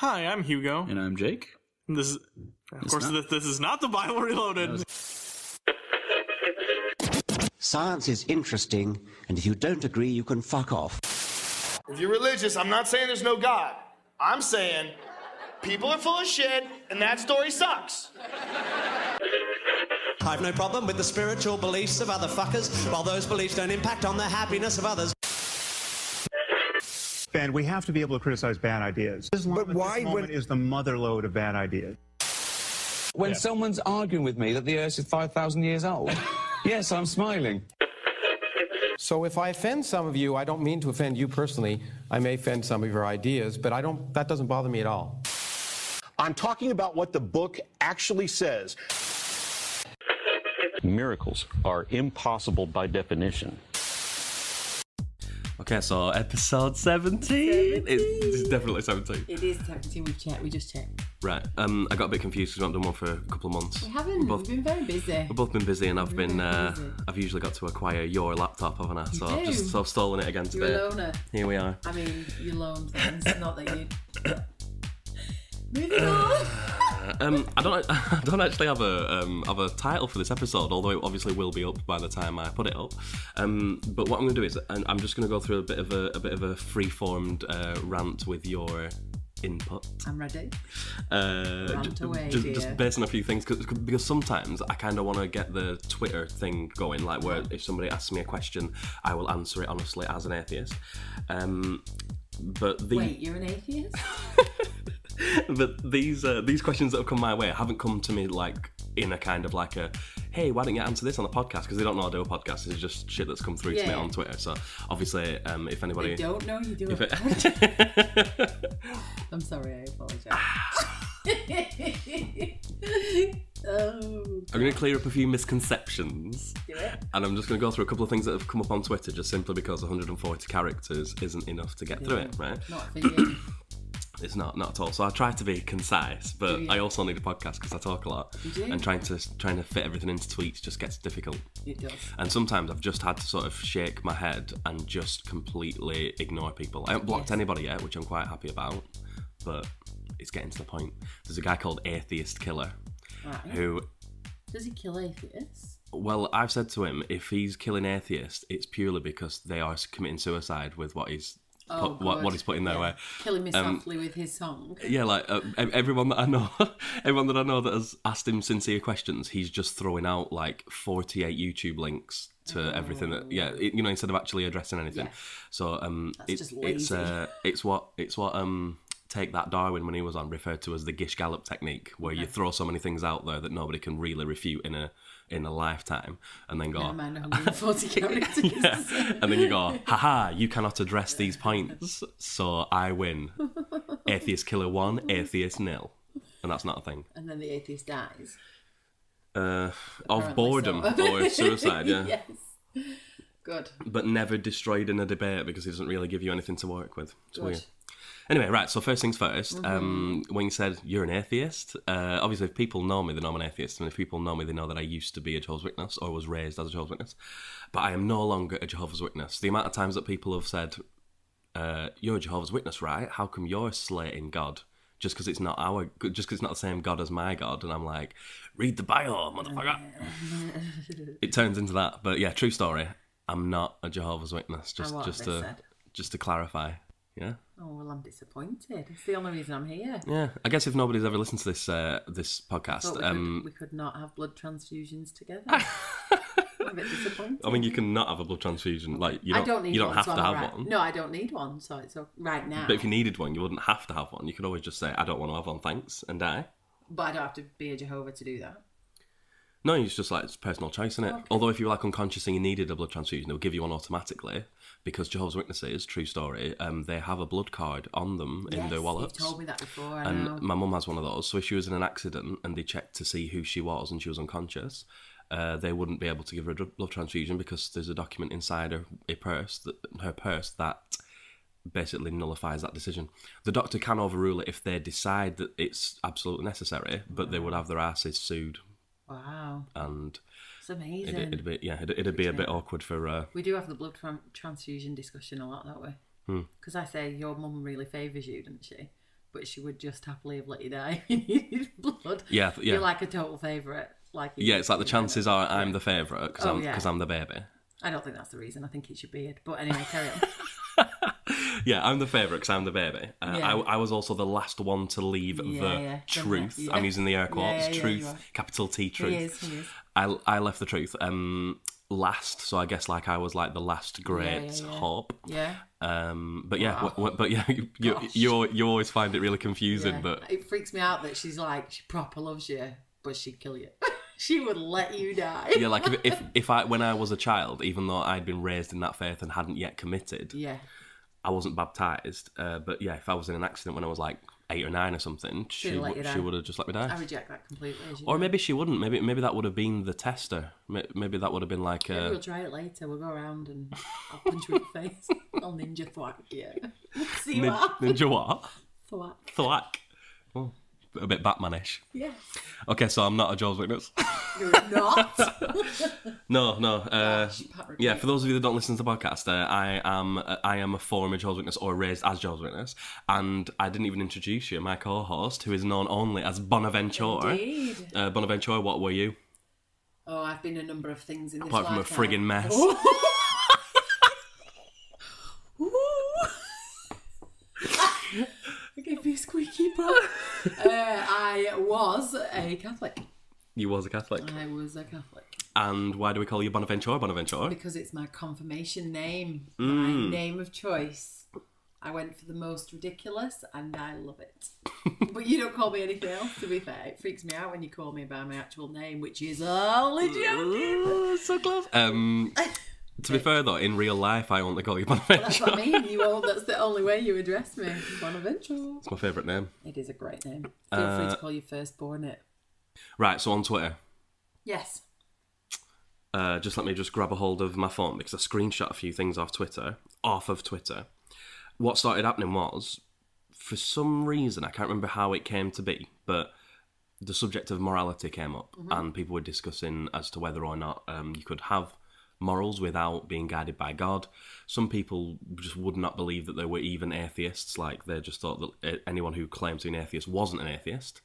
Hi, I'm Hugo. And I'm Jake. And this is, this is not the Bible Reloaded. Science is interesting, and if you don't agree, you can fuck off. If you're religious, I'm not saying there's no God. I'm saying people are full of shit, and that story sucks. I've no problem with the spiritual beliefs of other fuckers, while those beliefs don't impact on the happiness of others. And we have to be able to criticize bad ideas. But why is the mother lode of bad ideas? When someone's arguing with me that the Earth is 5,000 years old, yes, I'm smiling. So if I offend some of you, I don't mean to offend you personally. I may offend some of your ideas, but that doesn't bother me at all. I'm talking about what the book actually says. Miracles are impossible by definition. Okay, so episode 17. It's definitely 17. It is 17. We just checked. Right. I got a bit confused because we haven't done one for a couple of months. We haven't. We've been very busy. We've both been busy, and I've usually got to acquire your laptop, haven't I? So I've stolen it again today. You're a loner. Here we are. I mean, you loan things, not that you. Moving on. I don't actually have a title for this episode, although it obviously will be up by the time I put it up. But what I'm going to do is I'm just going to go through a bit of a free-formed rant with your input. I'm ready. Rant away, just based on a few things, because sometimes I kind of want to get the Twitter thing going, like where if somebody asks me a question, I will answer it honestly as an atheist. Wait, you're an atheist? But these questions that have come my way haven't come to me like in a kind of like a, hey, why don't you answer this on the podcast? Because they don't know I do a podcast. It's just shit that's come through to me on Twitter. So obviously, if anybody... They don't know you do a podcast. I'm sorry, I apologise. I'm going to clear up a few misconceptions. Do it. And I'm just going to go through a couple of things that have come up on Twitter just simply because 140 characters isn't enough to get through it, right? Not for you. It's not at all. So I try to be concise, but I also need a podcast because I talk a lot. You do? And trying to fit everything into tweets just gets difficult. It does. And sometimes I've just had to sort of shake my head and just completely ignore people. I haven't blocked anybody yet, which I'm quite happy about, but it's getting to the point. There's a guy called Atheist Killer who... Does he kill atheists? Well, I've said to him, if he's killing atheists, it's purely because they are committing suicide with what he's... what he's put in their way. Killing me softly with his song. Yeah, like everyone that I know that has asked him sincere questions, he's just throwing out like 48 YouTube links to everything that instead of actually addressing anything. Yeah. So it's what Take That Darwin, when he was on, referred to as the Gish Gallop technique, where you throw so many things out there that nobody can really refute in a lifetime, and then go, never mind 140 characters. And then you go, haha, you cannot address these points, so I win. Atheist Killer 1, Atheist 0. And that's not a thing. And then the atheist dies. Of boredom or suicide, yeah. Yes. Good. But never destroyed in a debate because he doesn't really give you anything to work with. It's weird. Anyway, right, so first things first, when you said you're an atheist, obviously if people know me, they know I'm an atheist, and if people know me, they know that I used to be a Jehovah's Witness, or was raised as a Jehovah's Witness, but I am no longer a Jehovah's Witness. The amount of times that people have said, you're a Jehovah's Witness, right? How come you're slating God? Just because it's not the same God as my God? And I'm like, read the bio, motherfucker. It turns into that, but yeah, true story. I'm not a Jehovah's Witness, just to clarify. Yeah. Oh well, I'm disappointed. It's the only reason I'm here. Yeah, I guess if nobody's ever listened to this podcast, we could not have blood transfusions together. I'm a bit disappointed. I mean, you can not have a blood transfusion. Like you don't have to have one. No, I don't need one. So it's right now. But if you needed one, you wouldn't have to have one. You could always just say, "I don't want to have one, thanks," and die. But I don't have to be a Jehovah to do that. No, it's just like it's personal choice, isn't it? Okay. Although if you were like unconscious and you needed a blood transfusion, they'll give you one automatically because Jehovah's Witnesses, true story, they have a blood card on them in their wallets. You've told me that before. I and know. My mum has one of those. So if she was in an accident and they checked to see who she was and she was unconscious, they wouldn't be able to give her a blood transfusion because there's a document inside her purse that basically nullifies that decision. The doctor can overrule it if they decide that it's absolutely necessary, but they would have their asses sued. Wow. And it's amazing. It'd be a bit awkward for... We do have the blood transfusion discussion a lot, don't we? Because I say your mum really favours you, doesn't she? but she would just happily have let you die if you needed blood. Yeah. You're like a total favourite. Like It's like the chances are I'm the favourite because I'm the baby. I don't think that's the reason. I think it's your beard. But anyway, carry on. Yeah, I'm the favourite because I'm the baby. I was also the last one to leave the truth. Yeah. I'm using the air quotes. Truth, capital T, truth. He is. I left the truth last, so I guess like I was like the last great hope. Yeah. But yeah, you always find it really confusing. Yeah. But it freaks me out that she's like, she proper loves you, but she'd kill you. She would let you die. Yeah, like if I when I was a child, even though I'd been raised in that faith and hadn't yet committed, I wasn't baptised. But yeah, if I was in an accident when I was like 8 or 9 or something, she would have just let me die. I reject that completely. Or maybe she wouldn't. Maybe that would have been the tester. Maybe that would have been like. Maybe we'll try it later. We'll go around and I'll punch you in the face. I'll ninja thwack you. See what happens. Ninja what? Thwack. Thwack. Oh, a bit Batmanish. Yes. Okay, so I'm not a Jehovah's Witness. You're not. No. Yeah, for those of you that don't listen to the podcast, I am a former Jehovah's Witness or raised as Jehovah's Witness, and I didn't even introduce you, my co-host, who is known only as Bonaventure. Indeed. Bonaventure, what were you? Oh, I've been a number of things in this Apart from a friggin' mess. I gave you a squeaky bum. I was a Catholic. You was a Catholic? I was a Catholic. And why do we call you Bonaventure? Because it's my confirmation name. My name of choice. I went for the most ridiculous and I love it. But you don't call me anything else, to be fair. It freaks me out when you call me by my actual name, which is Holy Joking. So close. To be fair though, in real life I only call you Bonaventure. Well, that's what I mean. That's the only way you address me. Bonaventure. It's my favourite name. It is a great name. Feel free to call your firstborn it. Right, so on Twitter. Yes. Just let me just grab a hold of my phone because I screenshot a few things off of Twitter. What started happening was, for some reason, I can't remember how it came to be, but the subject of morality came up and people were discussing as to whether or not you could have morals without being guided by God. Some people just would not believe that they were even atheists, like they just thought that anyone who claimed to be an atheist wasn't an atheist.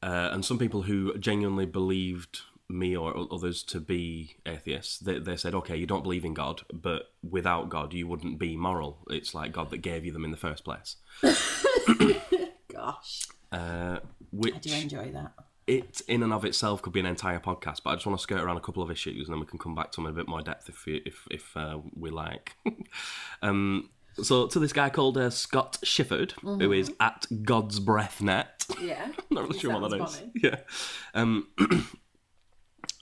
And some people who genuinely believed me or others to be atheists, they said, okay, you don't believe in God, but without God you wouldn't be moral. It's like God that gave you them in the first place. Gosh. Which I do enjoy that. It in and of itself could be an entire podcast, but I just want to skirt around a couple of issues and then we can come back to them in a bit more depth if we like. So to this guy called Scott Shifford, who is at God's Breath Net. Yeah. I'm not really sure what that is. Funny. Yeah.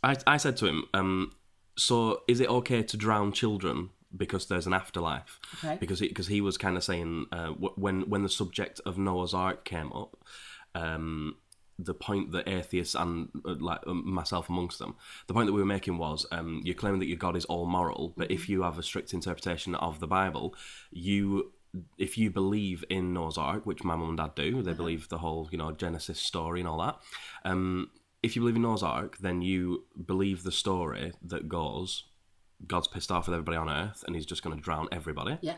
I said to him, so is it okay to drown children because there's an afterlife? Okay. Because he was kind of saying when the subject of Noah's Ark came up, the point that atheists and myself amongst them, the point that we were making was you're claiming that your God is all moral, but if you have a strict interpretation of the Bible, if you believe in Noah's Ark, which my mum and dad do, they believe the whole Genesis story and all that. If you believe in Noah's Ark, then you believe the story that God's pissed off with everybody on Earth and he's just going to drown everybody. Yeah.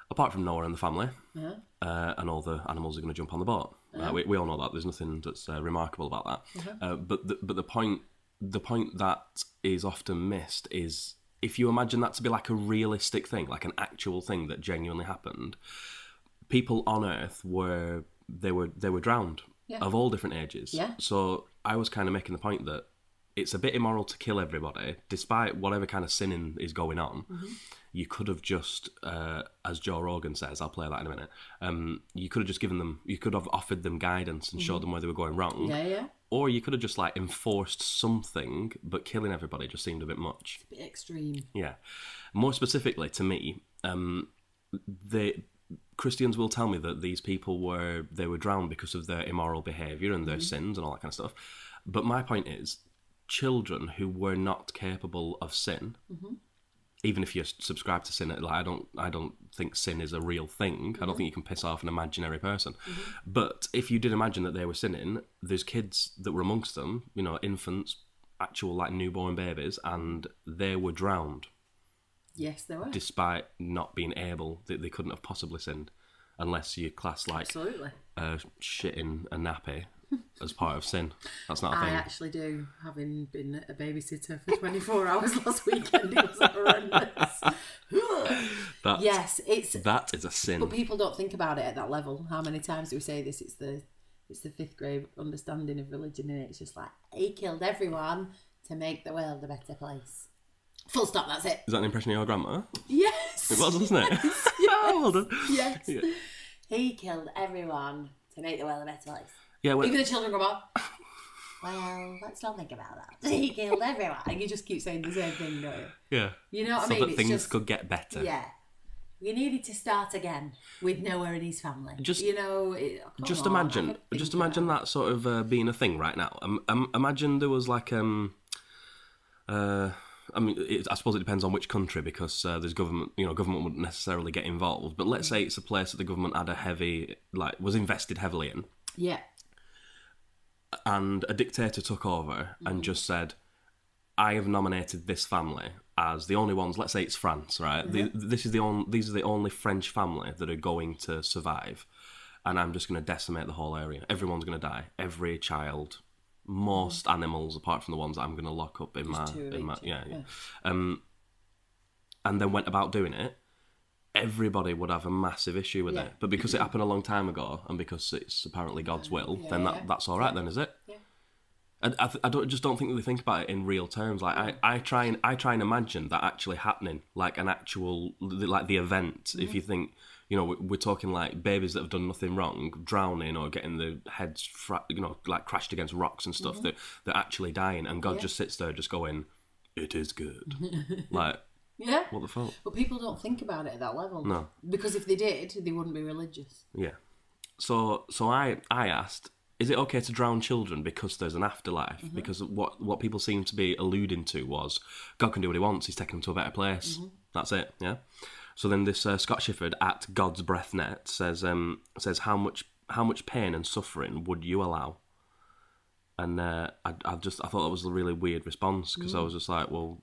Apart from Noah and the family, Yeah. and all the animals are going to jump on the boat. We all know that. There's nothing that's remarkable about that. But the point that is often missed is if you imagine that to be like a realistic thing, like an actual thing that genuinely happened, people on Earth were drowned of all different ages. Yeah. So I was kind of making the point that it's a bit immoral to kill everybody, despite whatever kind of sinning is going on. You could have just, as Joe Rogan says, I'll play that in a minute, you could have just you could have offered them guidance and showed them where they were going wrong. Yeah. Or you could have just enforced something, but killing everybody just seemed a bit much. It's a bit extreme. Yeah. More specifically to me, Christians will tell me that these people were drowned because of their immoral behaviour and their sins and all that kind of stuff. But my point is, children who were not capable of sin, even if you subscribe to sin, I don't think sin is a real thing. I don't think you can piss off an imaginary person. But if you did imagine that they were sinning, there's kids that were amongst them, infants, actual newborn babies, and they were drowned. Yes, they were. Despite not being able, they couldn't have possibly sinned. unless you class like Absolutely. Shitting a nappy as part of sin. That's not a I thing. actually do, having been a babysitter for 24 hours last weekend. It was horrendous. That is a sin. But people don't think about it at that level. How many times do we say this? It's the fifth grade understanding of religion, and it's just like, he killed everyone to make the world a better place. Full stop, that's it. Is that an impression of your grandma? Yes. It was, wasn't it? Yes. Oh, well done. Yes. Yeah. He killed everyone to make the world a better place. Yeah, well, even the children go up. Well, let's not think about that. He killed everyone. You just keep saying the same thing, don't you? Yeah. You know what so I mean? that things could get better. Yeah. We needed to start again with Noah and his family. Just imagine that sort of being a thing right now. Imagine there was like I mean, I suppose it depends on which country, because there's government. Government wouldn't necessarily get involved. But let's say it's a place that the government had was invested heavily in. Yeah. And a dictator took over and just said, "I have nominated this family as the only ones." Let's say it's France, right? These are the only French family that are going to survive, and I'm just going to decimate the whole area. Everyone's going to die. Every child. Most animals, apart from the ones that I'm going to lock up in my and then went about doing it. Everybody would have a massive issue with it, but because it happened a long time ago, and because it's apparently God's will, then that's all right. Then is it? Yeah. I don't think that they think about it in real terms. Like I try and imagine that actually happening, like an actual the event. If you think. We're talking like babies that have done nothing wrong, drowning or getting their heads, like crashed against rocks and stuff. That they're actually dying, and God just sits there, just going, "It is good." Like, yeah, what the fuck? But people don't think about it at that level. No, because if they did, they wouldn't be religious. Yeah. So I asked, is it okay to drown children because there's an afterlife? Because what people seem to be alluding to was God can do what He wants. He's taking them to a better place. That's it. Yeah. So then this Scott Shifford at God's Breath Net says how much pain and suffering would you allow? And I thought that was a really weird response, because I was just like, well,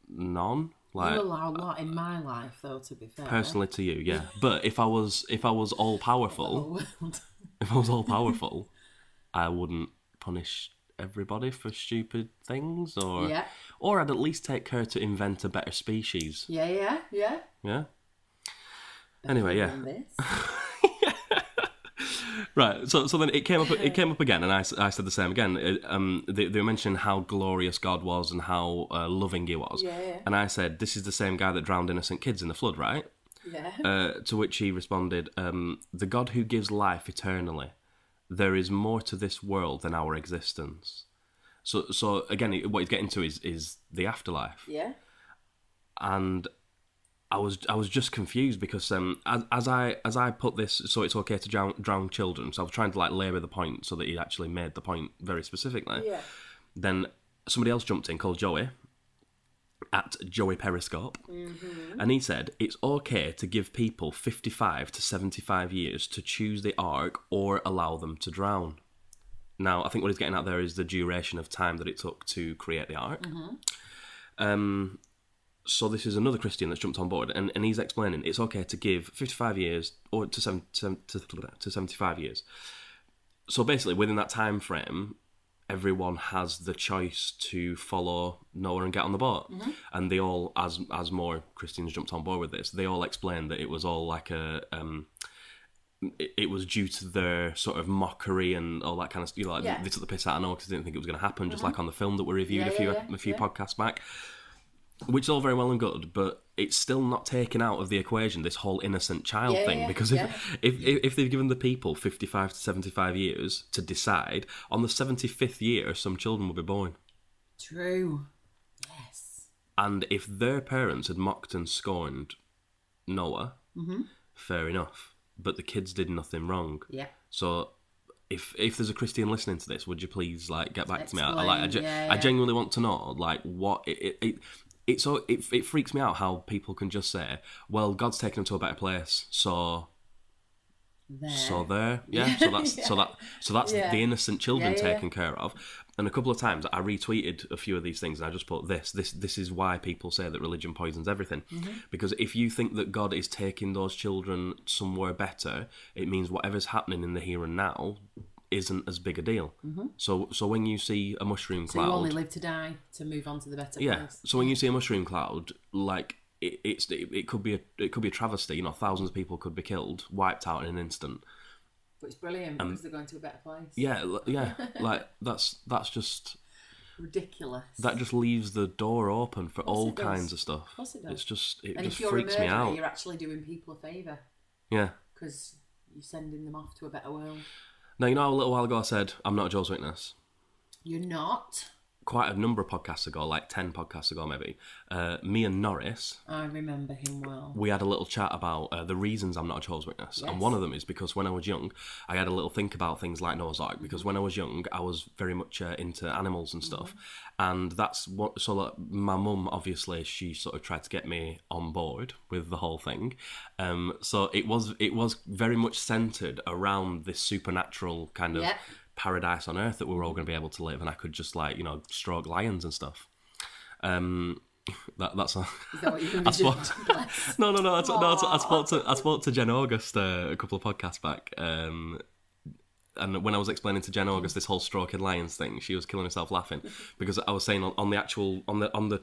none. Like, you allow a lot in my life, though. To be fair, personally to you, yeah. But if I was all powerful, I wouldn't punish everybody for stupid things, or I'd at least take care to invent a better species. Yeah. Anyway, yeah. Right. So then it came up again, and I said the same again. They were mentioning how glorious God was and how loving He was. Yeah. And I said, this is the same guy that drowned innocent kids in the flood, right? Yeah. To which he responded, the God who gives life eternally. There is more to this world than our existence. So again, what he's getting to is the afterlife. Yeah. And I was just confused, because as I put this, so it's okay to drown children. So I was trying to like labour the point so that he actually made the point very specifically. Yeah. Then somebody else jumped in called Joey, at Joey Periscope, and he said it's okay to give people 55 to 75 years to choose the ark or allow them to drown. Now, I think what he's getting at there is the duration of time that it took to create the ark. So this is another Christian that's jumped on board, and he's explaining it's okay to give 55 years or to 75 years. So basically, within that time frame, everyone has the choice to follow Noah and get on the boat. And they all, as more Christians jumped on board with this, they all explained that it was all like it was due to their sort of mockery and all that kind of stuff. They took the piss out of Noah because they didn't think it was going to happen, just like on the film that we reviewed a few podcasts back. Which is all very well and good, but it's still not taken out of the equation, this whole innocent child thing. Because if they've given the people 55 to 75 years to decide, on the 75th year, some children will be born. True. Yes. And if their parents had mocked and scorned Noah, fair enough. But the kids did nothing wrong. Yeah. So if there's a Christian listening to this, would you please get back to me? I genuinely want to know what it freaks me out how people can just say, well, God's taken them to a better place, so there. So that's Yeah. the innocent children Yeah. taken care of. And a couple of times I retweeted a few of these things and I just put this is why people say that religion poisons everything. Because if you think that God is taking those children somewhere better, it means whatever's happening in the here and now isn't as big a deal. So when you see a mushroom So cloud, you only live to die to move on to the better place. so when you see a mushroom cloud, like it could be a travesty. You know, thousands of people could be killed, wiped out in an instant. But it's brilliant because they're going to a better place. Yeah, like that's just ridiculous. That just leaves the door open for all it does. kinds of stuff. Of course it does. It's just and just if you're freaks a me murderer, out. you're actually doing people a favour. Yeah. Because you're sending them off to a better world. Now, you know how a little while ago I said I'm not a Jehovah's Witness? You're not? Quite a number of podcasts ago, like 10 podcasts ago maybe, me and Norris... I remember him well. We had a little chat about the reasons I'm not a Jehovah's Witness. Yes. And one of them is because when I was young, I had a little think about things like Noah's Ark. Because when I was young, I was very much into animals and stuff. And that's what... So like, my mum, obviously, she sort of tried to get me on board with the whole thing. So it was very much centred around this supernatural kind of... paradise on earth that we were all going to be able to live, and I could just like stroke lions and stuff. That's a. Is that what you I spoke. No. I spoke to Jen August a couple of podcasts back, and when I was explaining to Jen August this whole stroking lions thing, she was killing herself laughing because I was saying on the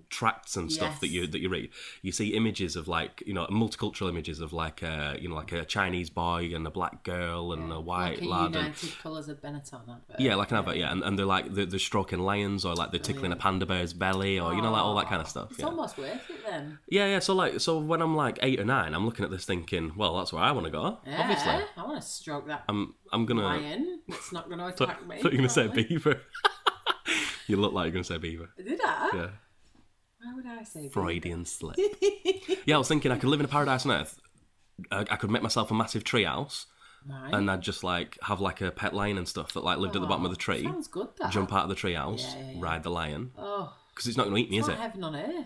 tracts and stuff that you read, you see images of like multicultural images of like like a Chinese boy and a black girl and a white lad, United Colours of Benetton advert. Like an advert, and they're like they're stroking lions or like they're tickling a panda bear's belly or like all that kind of stuff. It's almost worth it then. Yeah. So when I'm like 8 or 9, I'm looking at this thinking, well, that's where I want to go. Yeah, obviously, I want to stroke that. I'm gonna lion. It's not gonna attack me. I thought you were gonna say beaver. You look like you're gonna say beaver. Did I? Yeah. Why would I say Freudian slip? Yeah, I was thinking I could live in a paradise on Earth. I could make myself a massive tree house, and I'd just like have like a pet lion and stuff that like lived at the bottom of the tree. Sounds good. That. Jump out of the tree house, ride the lion. Oh, because it's not going to eat me, is it? Heaven on earth.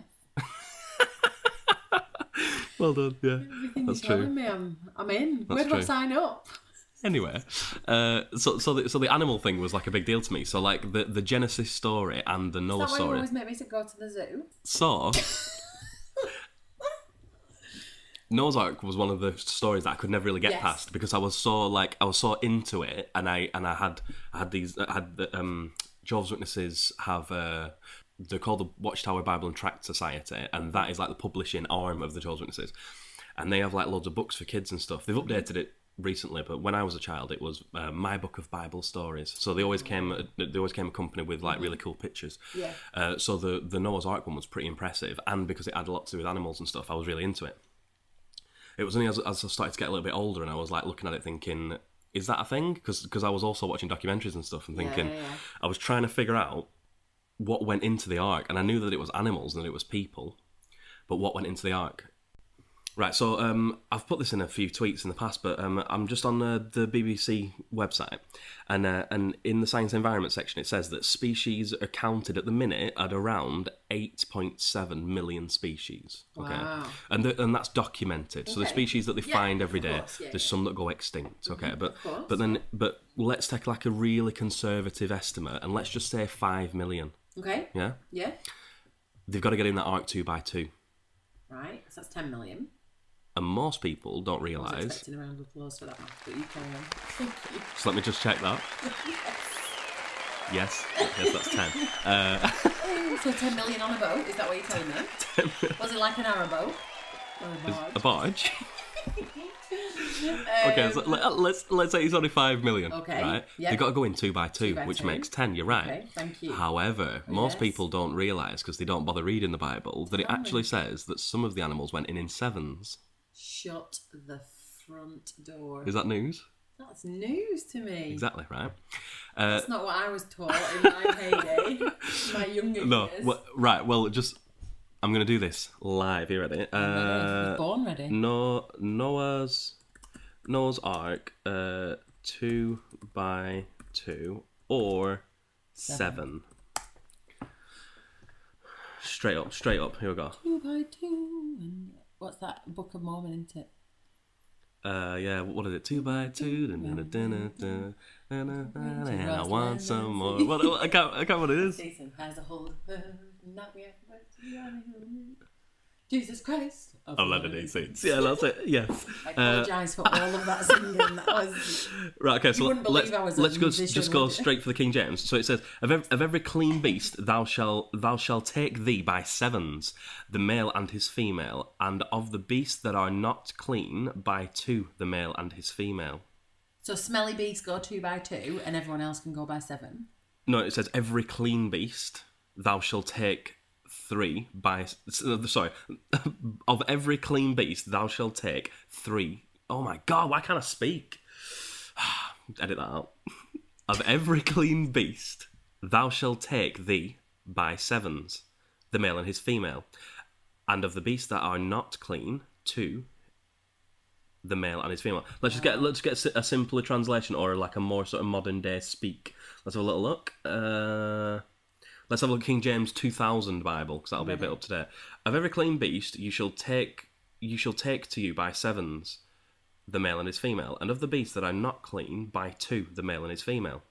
Well done. Yeah, everything that's you're true. telling me, I'm in. That's Where do true. I sign up? Anyway, so the animal thing was like a big deal to me. So like the Genesis story and the Noah Is that why you story. always make me to go to the zoo? So Noah's Ark was one of the stories that I could never really get past because I was so into it, and I had the Jehovah's Witnesses have they're called the Watchtower Bible and Tract Society, and that is like the publishing arm of the Jehovah's Witnesses, and they have like loads of books for kids and stuff. They've updated it recently, but when I was a child, it was My Book of Bible Stories. So they always came accompanied with like really cool pictures. Yeah. So the Noah's Ark one was pretty impressive, and because it had a lot to do with animals and stuff, I was really into it. It was only as I started to get a little bit older, and I was like looking at it thinking, is that a thing? Because I was also watching documentaries and stuff, and thinking, I was trying to figure out what went into the Ark, and I knew that it was animals and that it was people, but what went into the Ark? Right, so I've put this in a few tweets in the past, but I'm just on the BBC website, and in the science environment section, it says that species are counted at the minute at around 8.7 million species. Okay, wow. And that's documented. So the species that they find every day, there's some that go extinct. Okay, but let's take like a really conservative estimate, and let's just say 5 million. Okay. Yeah. Yeah. They've got to get in that Ark 2 by 2. Right. So that's 10 million. And most people don't I was realise. expecting a round of applause for that one, but you carry on. Thank you. So let me just check that. Yes, that's 10. So 10 million on a boat, is that what you're telling me? Was it like an arrow boat? Or A barge? Okay, so let's say it's only 5 million. Okay, right? yep. They've got to go in 2 by 2, 2 by which 2. makes 10. You're right. Okay, thank you. However, most people don't realise, because they don't bother reading the Bible, that it actually says that some of the animals went in 7s. Shut the front door. Is that news? That's news to me. Exactly, right? That's not what I was taught in my heyday, my younger years. Well, right, well, I'm going to do this live. You ready? Born ready. Noah's Ark, 2 by 2 or 7. Straight up. Here we go. 2 by 2. And what's that? Book of Mormon, isn't it? Yeah, what is it? 2 by 2. And I want some more. What, I can't what it is. Season has a whole not yet. Jesus Christ. Oh, Latter-day Saints. Yeah, that's it. Yes. I apologise for all of that singing. That was right. Okay, so you wouldn't believe I was a musician, just go straight for the King James. So it says, "Of every clean beast thou shalt take thee by sevens, the male and his female, and of the beasts that are not clean by two, the male and his female." So smelly beasts go 2 by 2, and everyone else can go by 7. No, it says every clean beast thou shalt take 3 by... Sorry. Of every clean beast thou shalt take 3. Oh my God, why can't I speak? Edit that out. Of every clean beast thou shalt take thee by sevens, the male and his female. And of the beasts that are not clean, 2, the male and his female. Let's just get a simpler translation, or like a more sort of modern day speak. Let's have a little look. Let's have a look at King James 2000 Bible, because that'll be a bit up to date. Of every clean beast you shall take to you by sevens, the male and his female, and of the beasts that are not clean by 2, the male and his female.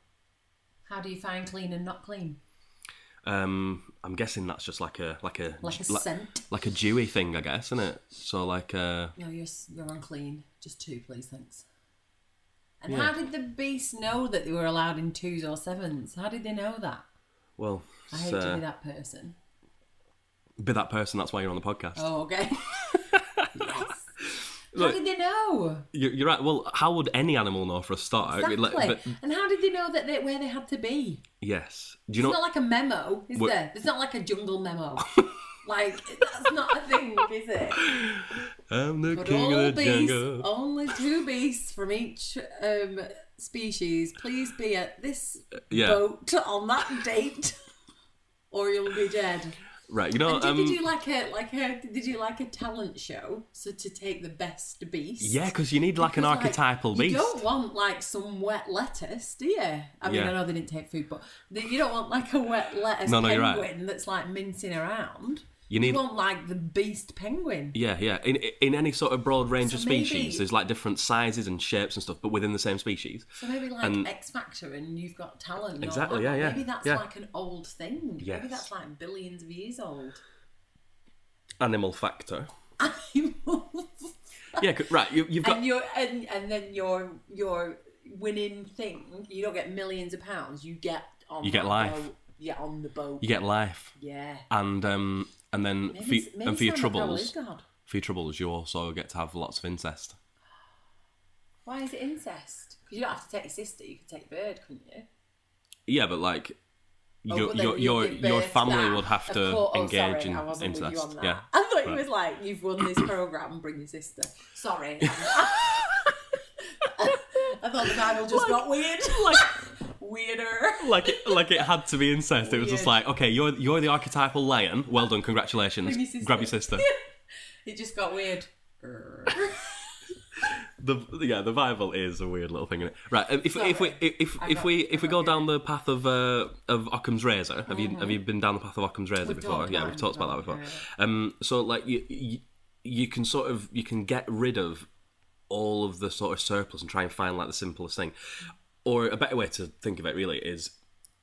How do you find clean and not clean? I'm guessing that's just like a scent, like a Jewy thing, I guess, isn't it? So like no, you're unclean. Just 2, please, thanks. And how did the beasts know that they were allowed in 2s or 7s? How did they know that? Well, I hate to be that person. Be that person. That's why you're on the podcast. Oh, okay. Yes. How did they know? You're right. Well, how would any animal know for a start? Exactly. And how did they know that where they had to be? Yes. Do you know? It's not like a memo, is there? It's not like a jungle memo. Like, that's not a thing, is it? I'm the king of the jungle. Only 2 beasts from each species. Please be at this boat on that date, or you'll be dead. Right, you know. And did you like a talent show? So to take the best beast. Yeah, because you need like an archetypal beast. You don't want like some wet lettuce, do you? I mean, I know they didn't take food, but you don't want like a wet lettuce penguin that's like mincing around. You want like the beast penguin. Yeah, yeah. In any sort of broad range of species, there's like different sizes and shapes and stuff, but within the same species. So maybe like X Factor and You've Got Talent. Exactly, yeah. Maybe that's like an old thing. Yes. Maybe that's like billions of years old. Animal Factor. Yeah, right. You've got and then your winning thing. You don't get millions of pounds. You get life. Boat. Yeah, on the boat. You get life. Yeah. And then for your troubles, for your troubles, you also get to have lots of incest. Why is it incest? Because you don't have to take your sister. You could take a bird, couldn't you? Yeah, but like your family would have to engage in incest. Yeah. I thought it was like, you've won this program, bring your sister. Sorry. I thought the Bible just got weird. Weirder. Like it had to be incest. It was just like, okay, you're the archetypal lion. Well done, congratulations. Grab your sister. It just got weird. The Bible is a weird little thing, isn't it? Right. If we go down the path of Occam's razor, have you been down the path of Occam's razor before? Yeah, we've talked about that before. So like you can get rid of all of the sort of surplus and try and find like the simplest thing. Or a better way to think of it really is,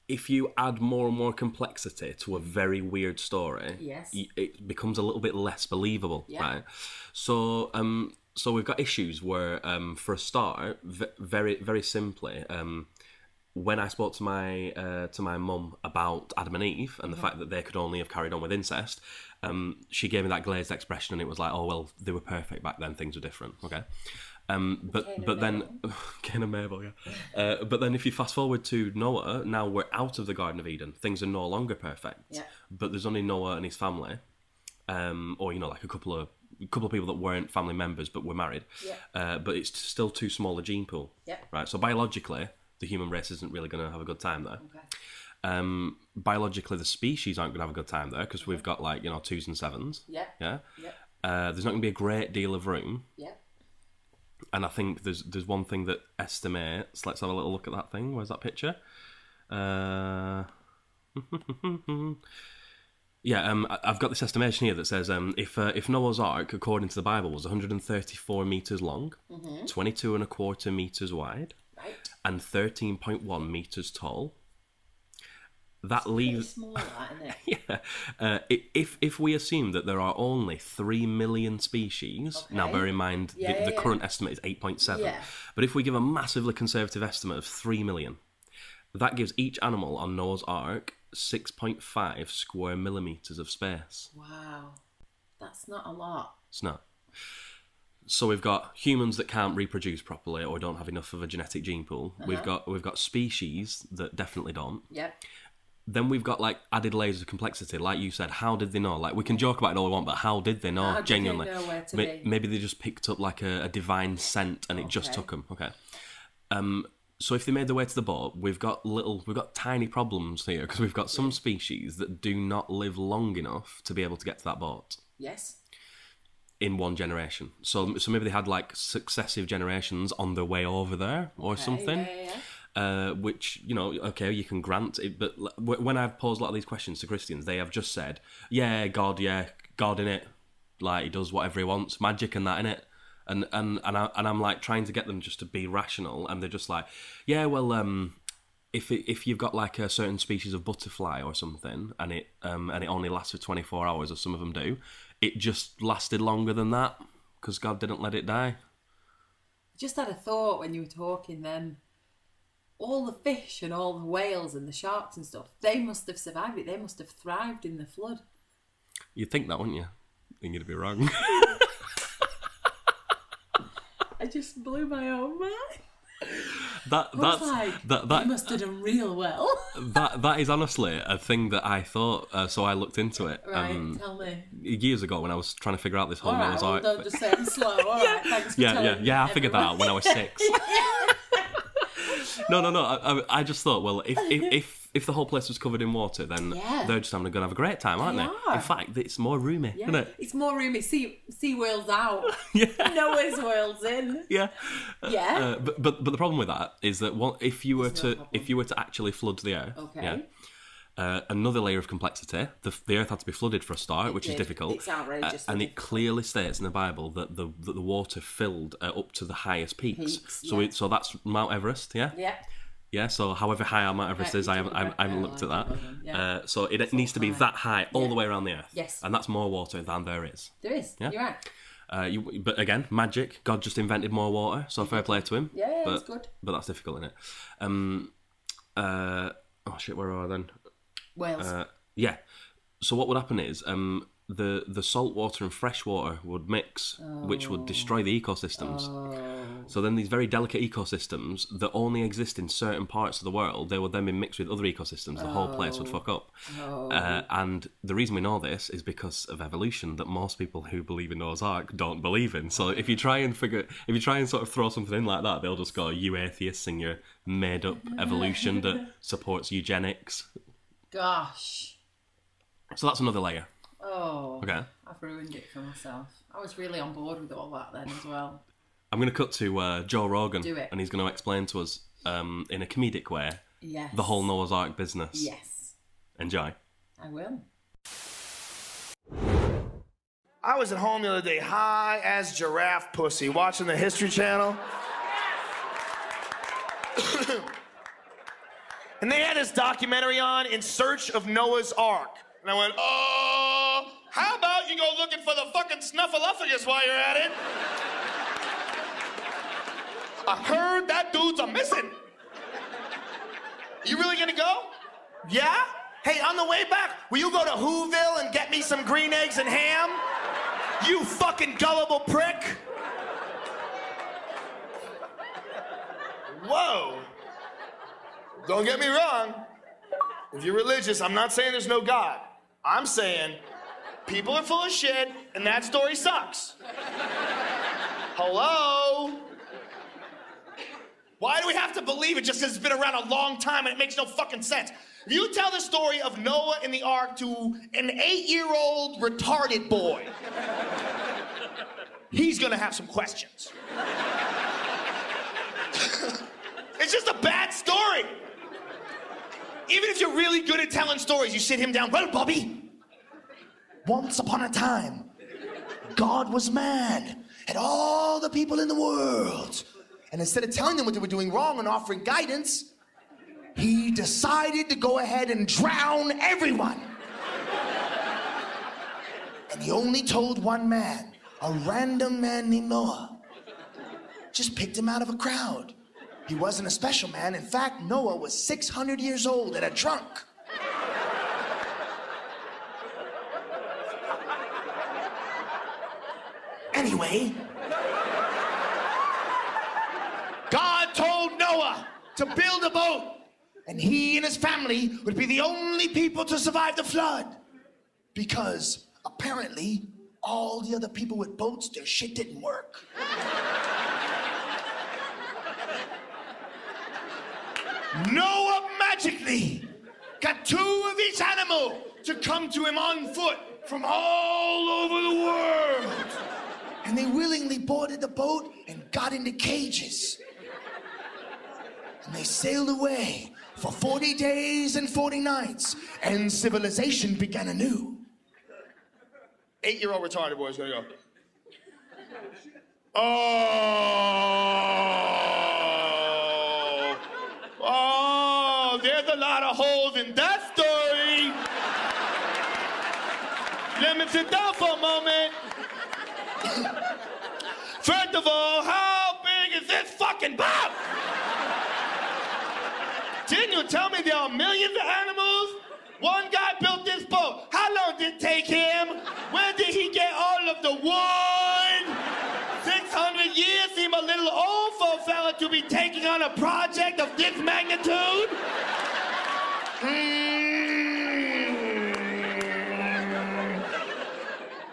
if you add more and more complexity to a very weird story, it becomes a little bit less believable, right? So we've got issues where, for a start, very very simply, when I spoke to my mum about Adam and Eve and the fact that they could only have carried on with incest, she gave me that glazed expression, and it was like, oh well, they were perfect back then, things were different, okay. But then Cain and Mabel, yeah. But then if you fast forward to Noah, now we're out of the Garden of Eden. Things are no longer perfect. Yeah. But there's only Noah and his family, or like a couple of people that weren't family members but were married. Yeah. But it's still too small a gene pool. Yeah. Right. So biologically, the human race isn't really going to have a good time there. Okay. Biologically, the species aren't going to have a good time there because we've got 2s and 7s. Yeah. Yeah. Yeah. There's not going to be a great deal of room. Yeah. And I think there's one thing that estimates. Let's have a little look at that thing. Where's that picture? Yeah, I've got this estimation here that says if Noah's Ark, according to the Bible, was 134 metres long, 22 and a quarter metres wide, and 13.1 metres tall, that leaves... small, that, isn't it? Yeah. If we assume that there are only 3 million species, now bear in mind the current estimate is 8.7, but if we give a massively conservative estimate of 3 million, that gives each animal on Noah's Ark 6.5 square millimetres of space. Wow. That's not a lot. It's not. So we've got humans that can't reproduce properly or don't have enough of a genetic gene pool. We've got species that definitely don't. Yep. Then we've got like added layers of complexity. Like you said, how did they know? Like we can joke about it all we want, but how did they know? How Genuinely, did they know where to be? Maybe they just picked up like a divine scent and it just took them. Okay. So if they made their way to the boat, we've got tiny problems here because we've got some species that do not live long enough to be able to get to that boat. Yes. In one generation. So maybe they had like successive generations on their way over there or something. Which, you know, okay, you can grant it, but when I've posed a lot of these questions to Christians, they have just said, God in it, like he does whatever he wants, magic and that in it. And I'm like trying to get them just to be rational, and they're just like, if you've got like a certain species of butterfly or something, and it only lasts for 24 hours, or some of them do, it just lasted longer than that because God didn't let it die. Just had a thought when you were talking then. All the fish and all the whales and the sharks and stuff, they must have survived it. They must have thrived in the flood. You'd think that, wouldn't you? I think you'd be wrong. I just blew my own mind. That they must have done real well. that is honestly a thing that I thought. So I looked into it. Right, tell me. Years ago when I was trying to figure out this whole All right, well, don't just say I'm slow. All right, thanks for telling me. I figured that out when I was 6. No. I just thought, well, if the whole place was covered in water, then they're just going to have a great time, aren't they? In fact, it's more roomy, isn't it? It's more roomy. Sea World's out. Noah's World's in. But the problem with that is that if you were to actually flood the earth, another layer of complexity. The earth had to be flooded for a start, which is difficult. It's outrageous. And it clearly states in the Bible that the water filled up to the highest peaks. So that's Mount Everest, Yeah, so however high Mount Everest is, I haven't looked at that. So it needs to be that high all the way around the earth. Yes. And that's more water than there is. There is, you're right. But again, magic. God just invented more water, so fair play to him. That's good. But that's difficult, isn't it? Oh shit, where are I then? Wales. So what would happen is the salt water and fresh water would mix, which would destroy the ecosystems. So then these very delicate ecosystems that only exist in certain parts of the world, they would then be mixed with other ecosystems. The whole place would fuck up. And the reason we know this is because of evolution that most people who believe in Noah's Ark don't believe in. So if you try and sort of throw something in like that, they'll just go, you atheists and your made up evolution that supports eugenics. Gosh. So that's another layer. Oh, okay. I've ruined it for myself. I was really on board with all that then as well. I'm going to cut to Joe Rogan. Do it. And he's going to explain to us in a comedic way the whole Noah's Ark business. Yes. Enjoy. I will. I was at home the other day, high as giraffe pussy, watching the History Channel. And they had this documentary on, In Search of Noah's Ark. And I went, how about you go looking for the fucking snuffleupagus while you're at it? I heard that dude's a missing. You really gonna go? Yeah? Hey, on the way back, will you go to Whoville and get me some green eggs and ham? You fucking gullible prick. Whoa. Don't get me wrong. If you're religious, I'm not saying there's no God. I'm saying people are full of shit and that story sucks. Hello? Why do we have to believe it just because it's been around a long time and it makes no fucking sense? If you tell the story of Noah in the ark to an 8-year-old retarded boy, he's gonna have some questions. It's just a bad story. Even if you're really good at telling stories, you sit him down, well, Bobby, Once upon a time, God was mad at all the people in the world. And instead of telling them what they were doing wrong and offering guidance, he decided to go ahead and drown everyone. And he only told one man, a random man named Noah. Just picked him out of a crowd. He wasn't a special man. In fact, Noah was 600 years old and a drunk. Anyway, God told Noah to build a boat, and he and his family would be the only people to survive the flood. Because apparently, all the other people with boats, their shit didn't work. Noah magically got 2 of each animal to come to him on foot from all over the world. And they willingly boarded the boat and got into cages. And they sailed away for 40 days and 40 nights, and civilization began anew. 8-year-old retarded boy's gonna go. Oh, there's a lot of holes in that story. Let me sit down for a moment. First of all, how big is this fucking boat? Didn't you tell me there are millions of animals? One guy built this boat. How long did it take him? Where did he get all of the wood? 600 years seem a little old for a fella to be taking on a project of this magnitude.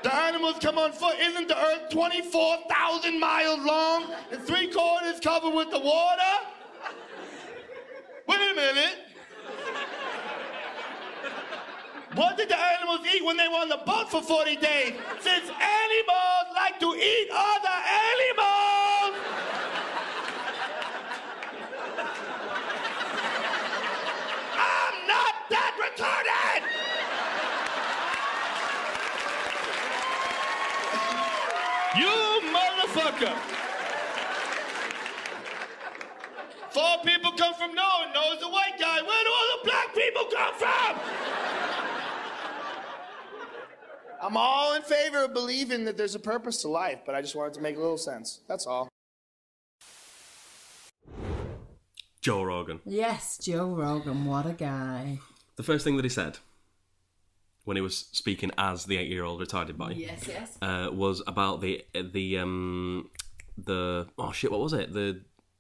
The animals come on foot. Isn't the earth 24,000 miles long and 3/4 covered with the water? Wait a minute. What did the animals eat when they were on the boat for 40 days? Since animals like to eat other animals! I'm not that retarded! You motherfucker! 4 people come from Noah. Noah's a white guy. Where do all the black people come from? I'm all in favor of believing that there's a purpose to life, but I just wanted to make a little sense. That's all. Joe Rogan. Yes, Joe Rogan. What a guy. The first thing that he said when he was speaking as the 8-year-old retarded boy, yes, was about the oh shit, what was it?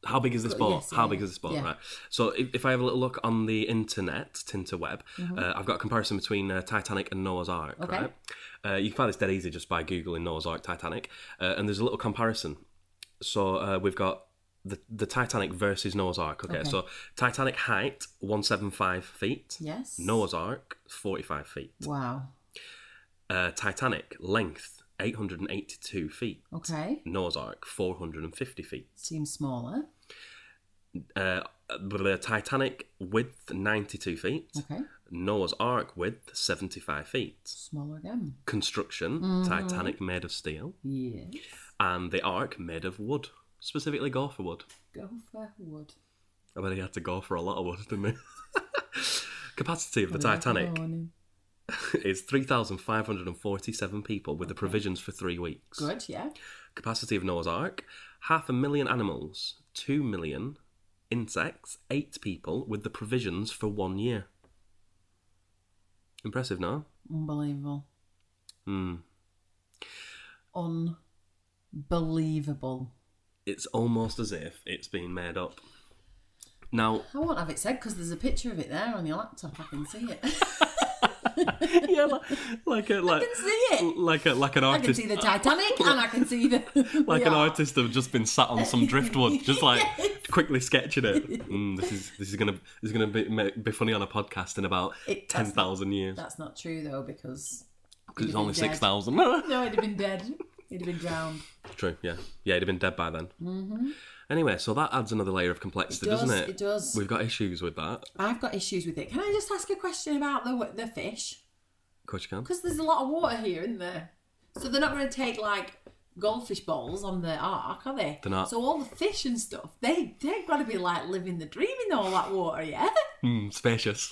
How big is this boat? Yes, How big is this boat? yeah. Right. So if I have a little look on the internet, Tinterweb, I've got a comparison between Titanic and Noah's Ark. Okay. Right. You can find this dead easy just by googling Noah's Ark Titanic, and there's a little comparison. So we've got the Titanic versus Noah's Ark. Okay. So Titanic height 175 feet. Yes. Noah's Ark 45 feet. Wow. Titanic length 882 feet. Okay. Noah's Ark 450 feet. Seems smaller. The Titanic width 92 feet. Okay. Noah's Ark width 75 feet. Smaller again. Construction, Titanic made of steel. Yes. And the Ark made of wood. Specifically gopher wood. Gopher wood. I bet he had to go for a lot of wood, didn't he? Capacity of the Titanic is 3,547 people with the provisions for 3 weeks. Good, yeah. Capacity of Noah's Ark, 500,000 animals, 2 million insects, 8 people with the provisions for 1 year. Impressive, no? Unbelievable. Unbelievable. It's almost as if it's been made up. Now, I won't have it said because there's a picture of it there on your laptop. I can see it. yeah, I can see it. Like an artist. I can see the Titanic and I can see the an artist have just been sat on some driftwood, just like quickly sketching it. This is gonna be funny on a podcast in about 10,000 years. That's not true though because it's only 6,000. No, he'd have been dead. He'd have been drowned. True. Yeah. He'd have been dead by then. Anyway, so that adds another layer of complexity, doesn't it? It does. We've got issues with that. I've got issues with it. Can I just ask a question about the fish? Of course you can. Because there's a lot of water here, isn't there? So they're not going to take, like, goldfish balls on the ark, are they? They're not. So all the fish and stuff, they've got to be, like, living the dream in all that water, yeah? Spacious.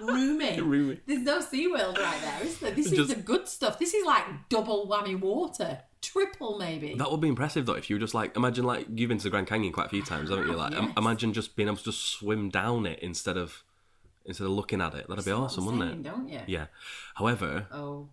Roomy. There's no SeaWorld right there, is there? This is the good stuff. This is, like, double whammy water. Triple, maybe. That would be impressive, though, if you were just, like, imagine, like, you've been to the Grand Canyon quite a few times, haven't you? Like, Yes. imagine just being able to just swim down it instead of looking at it. That'd be awesome, wouldn't it? Don't you? Yeah. However, Oh.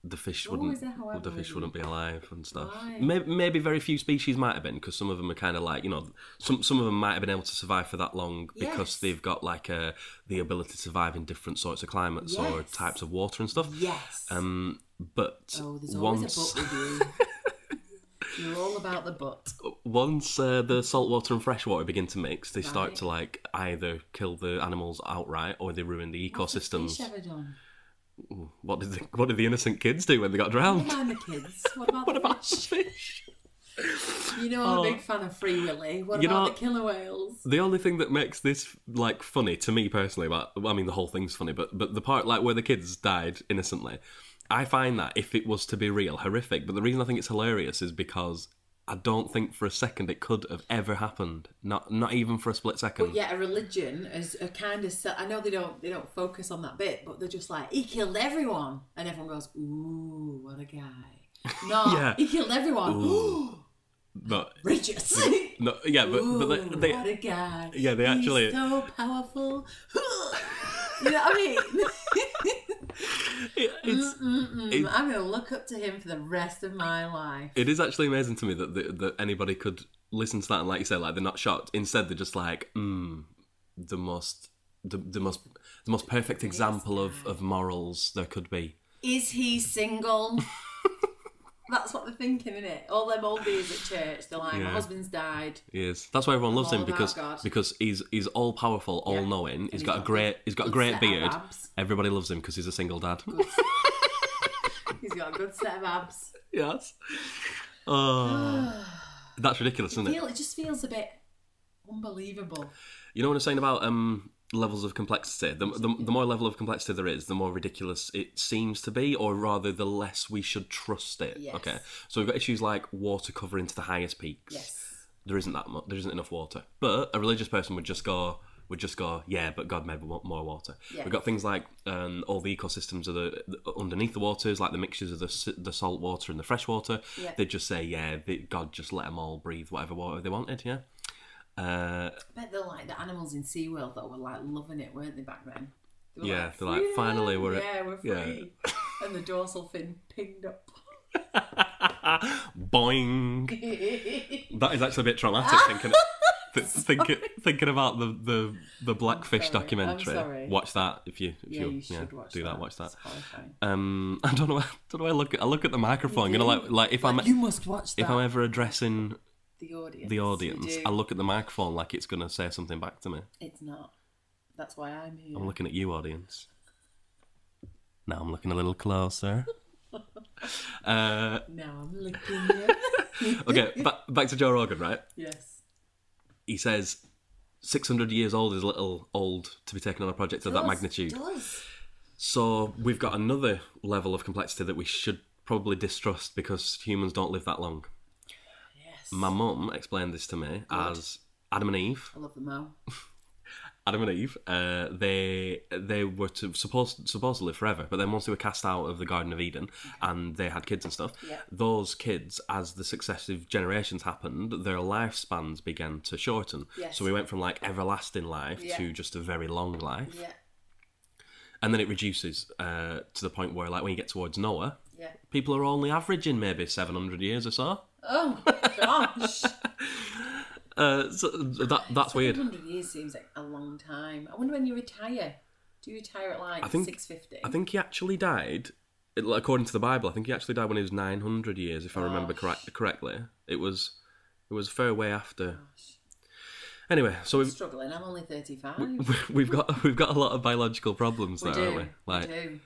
the fish Is wouldn't. there, however, The fish wouldn't be alive and stuff. Right. Maybe very few species might have been, because some of them are kind of like, you know, some of them might have been able to survive for that long because Yes. they've got like the ability to survive in different sorts of climates or Yes. types of water and stuff. Yes. But There's always once a butt with you. You're all about the butt. once the saltwater and freshwater begin to mix, they start Right. to like either kill the animals outright or they ruin the What's the ecosystems. fish ever done? What did the innocent kids do when they got drowned? Never mind the kids. What about the fish? You know, I'm a big fan of Free Willy. What about the killer whales? The only thing that makes this like funny to me personally, I mean the whole thing's funny, but the part like where the kids died innocently, I find that if it was to be real, horrific. But the reason I think it's hilarious is because I don't think for a second it could have ever happened. Not even for a split second. But yet, a religion is a kind of. I know they don't focus on that bit, but they're just like, he killed everyone, and everyone goes, "Ooh, what a guy!" No, Yeah. he killed everyone. Ooh, But Bridges. no, yeah, but they what a guy! Yeah, they actually. He's so powerful. You know what I mean? I'm gonna look up to him for the rest of my life. It is actually amazing to me that anybody could listen to that and, like you say, like they're not shocked. Instead, they're just like, the most perfect example of morals there could be. Is he single? That's what they're thinking, isn't it? All them oldies at church, they're like, my husband's died. He is. That's why everyone loves All him about God. because he's all powerful, all knowing. He's got a great set beard. of abs. Everybody loves him because he's a single dad. He's got a good set of abs. Yes. Oh, that's ridiculous, isn't it? It just feels a bit unbelievable. You know what I'm saying about levels of complexity? The more level of complexity there is, the more ridiculous it seems to be, or rather, the less we should trust it. Yes. Okay, so we've got issues like water covering to the highest peaks. Yes. There isn't that much. There isn't enough water. But a religious person would just go, yeah, but God made more water. Yeah. We've got things like all the ecosystems of the underneath the waters, like the mixtures of the salt water and the fresh water. Yeah. They'd just say, yeah, God just let them all breathe whatever water they wanted. Yeah. I bet they're like the animals in SeaWorld that were like loving it, weren't they, back then? They were Yeah, they're like, finally we're free. Yeah. And the dorsal fin pinged up. Boing. That is actually a bit traumatic thinking about the Blackfish documentary. I'm sorry. Watch that if you should watch do that. Watch that. It's horrifying. I don't know. I look at the microphone. You know, like if I'm you must watch that. if I'm ever addressing the audience, the I look at the microphone like it's going to say something back to me. It's not. That's why I'm here. I'm looking at you, audience. Now I'm looking a little closer. Now I'm looking you. Okay, back to Joe Rogan, right? Yes. He says 600 years old is a little old to be taken on a project of that magnitude. It does. So we've got another level of complexity that we should probably distrust because humans don't live that long. Yes. My mum explained this to me as Adam and Eve. I love the Mo. Adam and Eve, they were supposed to live forever, but then once they were cast out of the Garden of Eden and they had kids and stuff, those kids, as the successive generations happened, their lifespans began to shorten. Yes. So we went from like everlasting life to just a very long life. Yeah. And then it reduces to the point where, like, when you get towards Noah, Yeah. people are only averaging maybe 700 years or so. Oh, gosh. So that's weird. 700 years seems like a long time. I wonder when you retire. Do you retire at like 650? I think he actually died, according to the Bible, I think he actually died when he was 900 years, if I remember correctly. It was a fair way after. Gosh. Anyway, so I'm struggling. I'm only 35. we've got a lot of biological problems there, haven't we? Like, we do.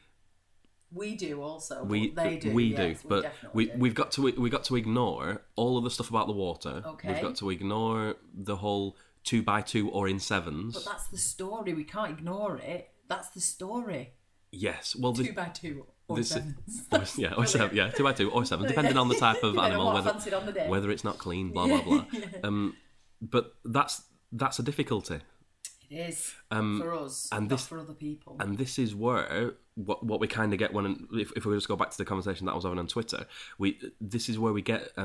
We do also. They do. We do, but we've got to ignore all of the stuff about the water. Okay. We've got to ignore the whole 2x2 or in sevens. But that's the story. We can't ignore it. That's the story. Yes. Well, 2 by 2 or this, 7s. yeah, or 7, yeah, 2 by 2 or 7, depending on the type of animal, whether it's not clean, blah blah blah. But that's a difficulty. It is for us, and not for other people. And this is where what we kind of get when, if we just go back to the conversation that I was having on Twitter, this is where we get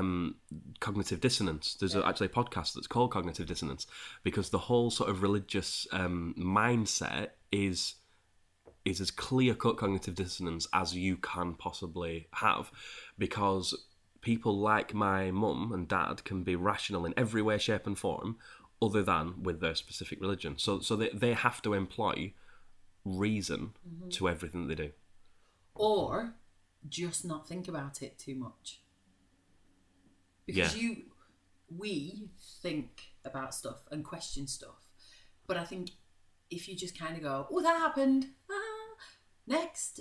cognitive dissonance. There's actually a podcast that's called Cognitive Dissonance, because the whole sort of religious mindset is as clear-cut cognitive dissonance as you can possibly have, because people like my mum and dad can be rational in every way, shape and form other than with their specific religion. So they have to employ reason to everything that they do. Or just not think about it too much. Because we think about stuff and question stuff. But I think if you just kind of go, oh, that happened, next,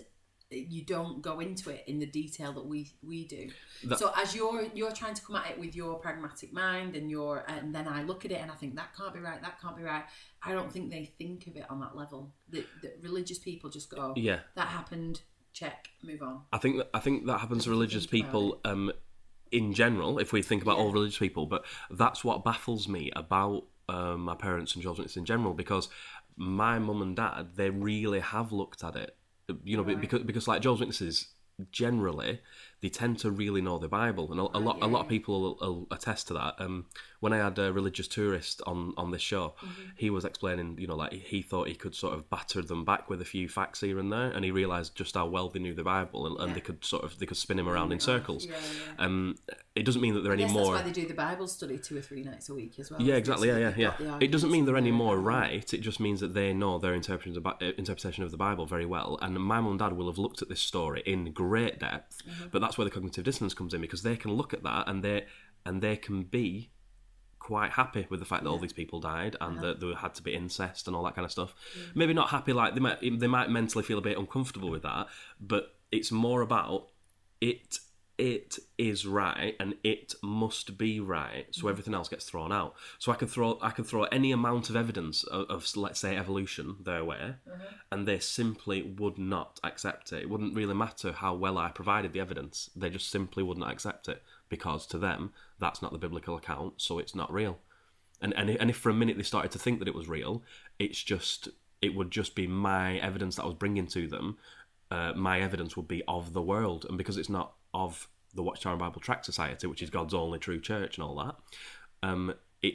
you don't go into it in the detail that we do. So as you're trying to come at it with your pragmatic mind and then I look at it and I think that can't be right, that can't be right. I don't think they think of it on that level. The religious people just go, that happened, check, move on. I think that happens to religious people in general, if we think about all religious people, but that's what baffles me about my parents and Jehovah's Witnesses in general, because my mum and dad, they really have looked at it. You know, because like Jehovah's Witnesses, generally, they tend to really know the Bible, and a lot of people will attest to that. When I had a religious tourist on this show, he was explaining, you know, like he thought he could sort of batter them back with a few facts here and there, and he realised just how well they knew the Bible, and they could spin him around in circles. It doesn't mean that they're any more. That's why they do the Bible study 2 or 3 nights a week as well. Yeah, exactly. Yeah. It doesn't mean they're any more right. It just means that they know their interpretation of the Bible very well. And my mum and dad will have looked at this story in great depth, but that's where the cognitive dissonance comes in, because they can look at that and they can be quite happy with the fact that all these people died and that there had to be incest and all that kind of stuff. Maybe not happy, like they might mentally feel a bit uncomfortable with that, but it's more about it is right and it must be right, so everything else gets thrown out. So I could throw any amount of evidence of let's say evolution their way, and they simply would not accept it. It wouldn't really matter how well I provided the evidence, they just simply would not accept it, because to them that's not the biblical account, so it's not real. And if for a minute they started to think that it was real, it would just be my evidence that I was bringing to them. My evidence would be of the world, and because it's not of the Watchtower and Bible Tract Society, which is God's only true church and all that,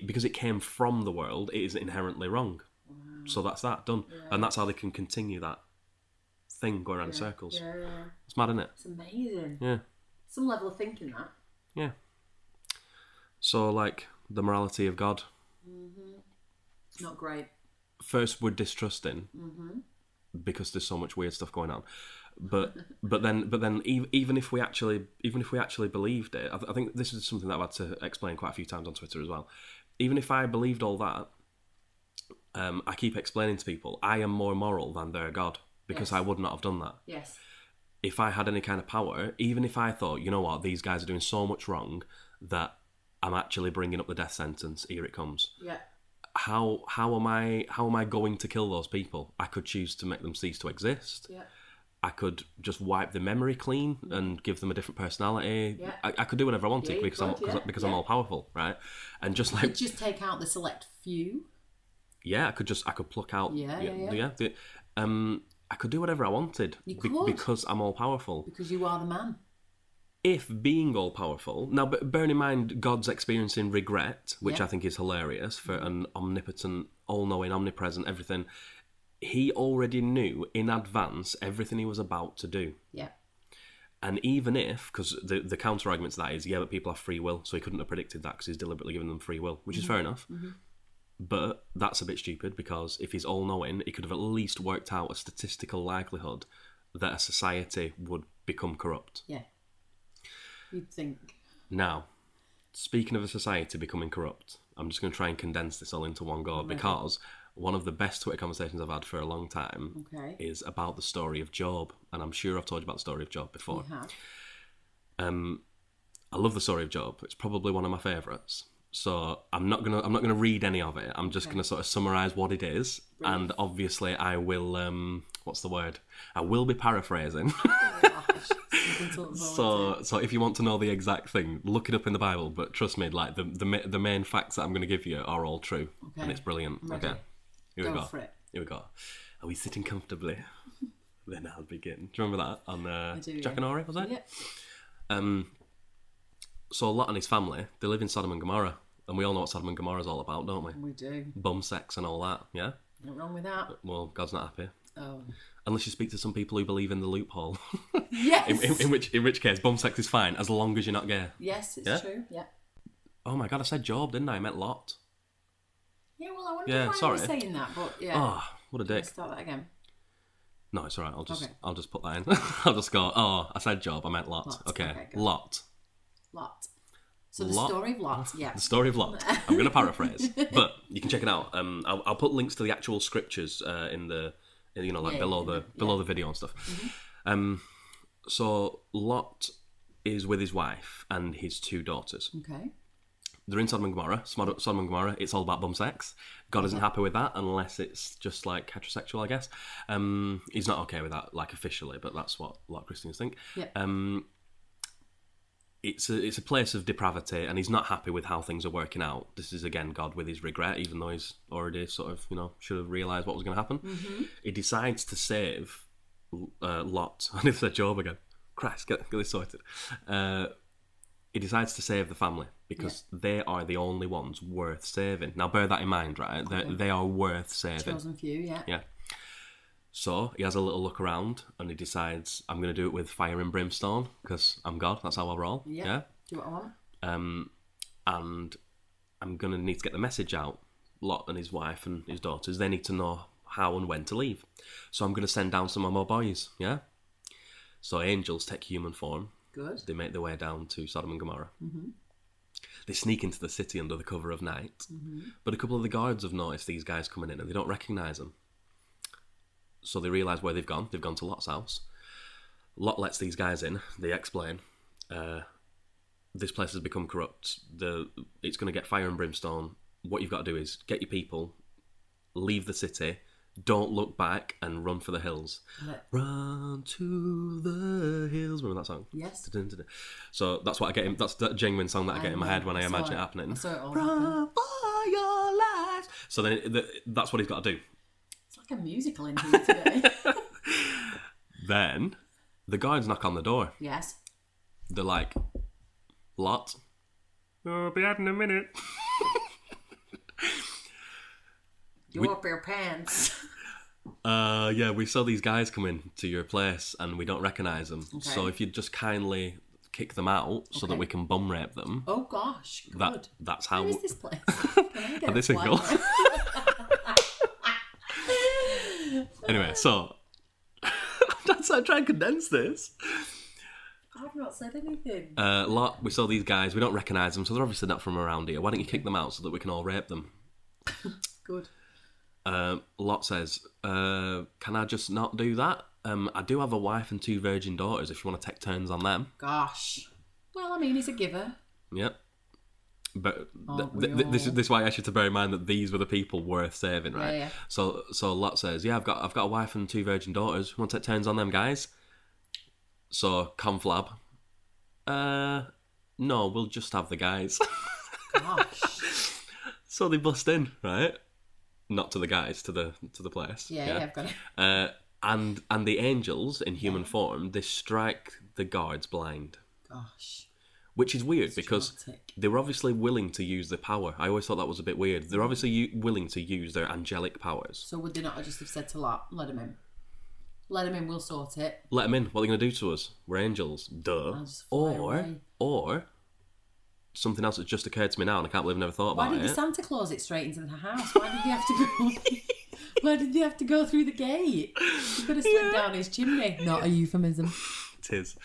because it came from the world, it is inherently wrong. So that's that done, and that's how they can continue that thing going around in circles. It's mad, isn't it? It's amazing. Yeah, some level of thinking that. Yeah. So like the morality of God, it's not great. First we're distrusting because there's so much weird stuff going on. But then even if we actually believed it, I think this is something that I've had to explain quite a few times on Twitter as well. Even if I believed all that, I keep explaining to people I am more moral than their God, because I would not have done that. Yes. If I had any kind of power, even if I thought, you know what, these guys are doing so much wrong that I'm actually bringing up the death sentence, here it comes. Yeah. How am I going to kill those people? I could choose to make them cease to exist. Yeah. I could just wipe the memory clean and give them a different personality. Yeah. I could do whatever I wanted because I'm all powerful, right? And just like just take out the select few. Yeah, I could pluck out. I could do whatever I wanted. You could. Because I'm all powerful. Because you are the man. If being all powerful, now bearing in mind God's experiencing regret, which I think is hilarious for an omnipotent, all-knowing, omnipresent, everything. He already knew in advance everything he was about to do. Yeah. And even if, because the counter argument to that is, but people have free will, so he couldn't have predicted that because he's deliberately given them free will, which is fair enough. But that's a bit stupid, because if he's all-knowing, he could have at least worked out a statistical likelihood that a society would become corrupt. Yeah. You'd think. Now, speaking of a society becoming corrupt, I'm just going to try and condense this all into one go, because one of the best Twitter conversations I've had for a long time is about the story of Job, and I'm sure I've told you about the story of Job before. You have. I love the story of Job. It's probably one of my favourites. So I'm not gonna read any of it. I'm just gonna sort of summarise what it is, Brilliant. and obviously I will what's the word? I will be paraphrasing. So if you want to know the exact thing, look it up in the Bible. But trust me, like the main facts that I'm gonna give you are all true, and it's brilliant. Okay, here we go. For it. Here we go. Are we sitting comfortably? Then I'll begin. Do you remember that on Jack and Ori? Was it? Yeah. So Lot and his family, they live in Sodom and Gomorrah. And we all know what Sodom and Gomorrah is all about, don't we? We do. Bum sex and all that, yeah? Nothing wrong with that. Well, God's not happy. Oh. Unless you speak to some people who believe in the loophole. Yes! in which case, bum sex is fine, as long as you're not gay. Yes, it's true, yeah. Oh my God, I said Job, didn't I? I meant Lot. Yeah, well, I wonder why you were saying that, but yeah. Oh, what a dick. Let's start that again. No, it's alright, I'll just put that in. I'll just go, oh, I said Job, I meant Lot. Okay, Lot. Lot. So the story of Lot, yeah. The story of Lot. I'm going to paraphrase, but you can check it out. I'll put links to the actual scriptures in the, below the video and stuff. Mm-hmm. So Lot is with his wife and his 2 daughters. Okay. They're in Sodom and Gomorrah. Sodom and Gomorrah, it's all about bum sex. God isn't happy with that unless it's just like heterosexual, I guess. He's not okay with that, like officially, but that's what a lot of Christians think. Yeah. It's a place of depravity, and he's not happy with how things are working out. This is again God with his regret, even though he's already sort of should have realised what was going to happen. Mm-hmm. He decides to save Lot. I need to say Job again. Christ, get this sorted. He decides to save the family because they are the only ones worth saving. Now bear that in mind, right? They are worth saving. Chosen few, yeah. Yeah. So he has a little look around and he decides, I'm going to do it with fire and brimstone because I'm God. That's how I roll. Yeah. Do what I want. And I'm going to need to get the message out. Lot and his wife and his daughters, they need to know how and when to leave. So I'm going to send down some of my boys. Yeah. So angels take human form. Good. They make their way down to Sodom and Gomorrah. Mm-hmm. They sneak into the city under the cover of night. Mm-hmm. But a couple of the guards have noticed these guys coming in and they don't recognise them. So they realise where they've gone. They've gone to Lot's house. Lot lets these guys in. They explain, this place has become corrupt. It's going to get fire and brimstone. What you've got to do is get your people, leave the city, don't look back, and run for the hills. Run to the hills. Remember that song? Yes. So that's what I get. That's that genuine song that I get in my head when I imagine it happening. I saw it all Run for your lives. So then that's what he's got to do. It's like a musical in here today. Then the guards knock on the door. Yes. They're like, Lot, I'll be out in a minute. You up your pants. Yeah, we saw these guys come in to your place and we don't recognise them. Okay. So if you'd just kindly kick them out so that we can bum rape them. Oh gosh, good. That's how. Where is this place? Can I get Are they single? Anyway, so I try and condense this. I've not said anything. Lot, we saw these guys, we don't recognise them, so they're obviously not from around here. Why don't you kick them out so that we can all rape them? Good. Lot says, can I just not do that? I do have a wife and 2 virgin daughters if you want to take turns on them. Gosh. Well, I mean, he's a giver. Yep. But this is why I asked you to bear in mind that these were the people worth saving, right? Yeah. So Lot says, yeah, I've got a wife and 2 virgin daughters. You want to take turns on them, guys? So conflab, no, we'll just have the guys. Gosh. So they bust in, right? Not to the guys, to the place. Yeah, I've got it. And the angels in human form, they strike the guards blind. Gosh. Which is weird because they were obviously willing to use the power. I always thought that was a bit weird. They're obviously willing to use their angelic powers. So would they not just have said to Lot, let him in? Let him in, we'll sort it. Let him in. What are they going to do to us? We're angels. Duh. Or something else that's just occurred to me now and I can't believe I never thought about it. Why didn't Santa Claus it straight into the house? Why did they have to go... Why did they have to go through the gate? He could have slid down his chimney. Not a euphemism. It is.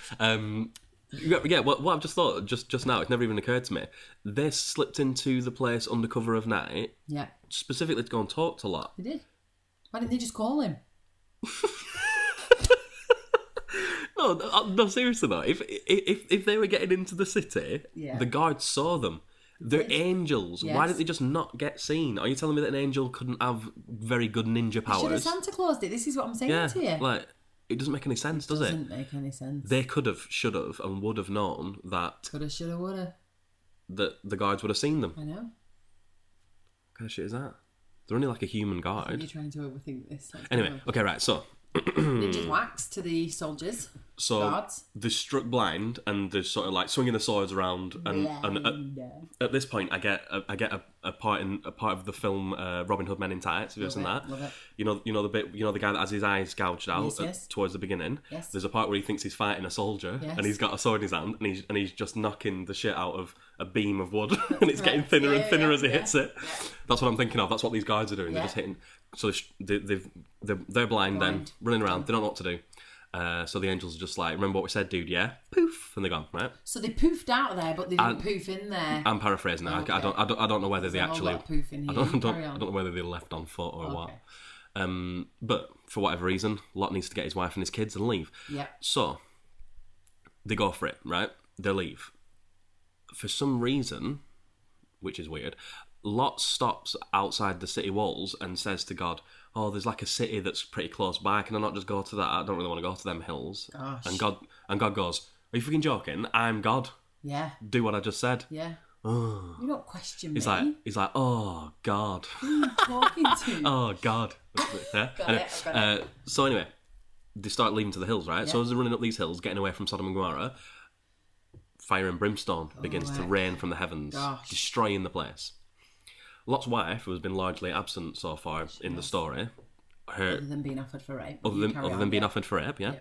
Yeah, what I've just thought, just now, it's never even occurred to me. They slipped into the place under cover of night. Yeah. Specifically to go and talk to Lot. They did. Why didn't they just call him? No, seriously though. If they were getting into the city, the guards saw them They're angels. Yes. Why did they just not get seen? Are you telling me that an angel couldn't have very good ninja powers? Should have Santa Claus did. This is what I'm saying to you. Like, it doesn't make any sense, does it? Doesn't make any sense. They could have, should have, and would have known that... Coulda, shoulda, woulda. That the guards would have seen them. I know. What kind of shit is that? They're only like a human guard. You're trying to overthink this. Anyway, okay, right, so... Ninjas wax to the soldiers. So guards. they're struck blind and they're sort of like swinging the swords around, and at this point, I get a part of the film Robin Hood Men in Tights. Have you ever seen that? Love it. You know the bit. You know the guy that has his eyes gouged out Yes. towards the beginning. Yes. There's a part where he thinks he's fighting a soldier, Yes. and he's got a sword in his hand, and he's just knocking the shit out of a beam of wood, and it's getting thinner and thinner as he hits it. Yeah. That's what I'm thinking of. That's what these guards are doing. They're just hitting. So they're blind then, running around. They don't know what to do. So the angels are just like, remember what we said, dude? Yeah, poof, and they're gone. Right. So they poofed out there, but they didn't poof in there. I'm paraphrasing now. Okay. I don't know whether they actually. Poof in here. I don't know whether they left on foot or what. But for whatever reason, Lot needs to get his wife and his kids and leave. Yeah. So they go for it. Right. They leave. For some reason, which is weird, Lot stops outside the city walls and says to God, "Oh, there's like a city that's pretty close by. Can I not just go to that? I don't really want to go to them hills." Gosh. And God goes, "Are you freaking joking? I'm God. Yeah. Do what I just said." Yeah. Oh. You don't question He's me. like, "Oh God." Who are you talking to? Oh God. Yeah. Got it. So anyway, they start leaving to the hills, right? Yeah. So as they're running up these hills, getting away from Sodom and Gomorrah, fire and brimstone begins to rain from the heavens, destroying the place. Lot's wife, who has been largely absent so far in the story, Other than being offered for rape. Other than being offered for rape, yeah.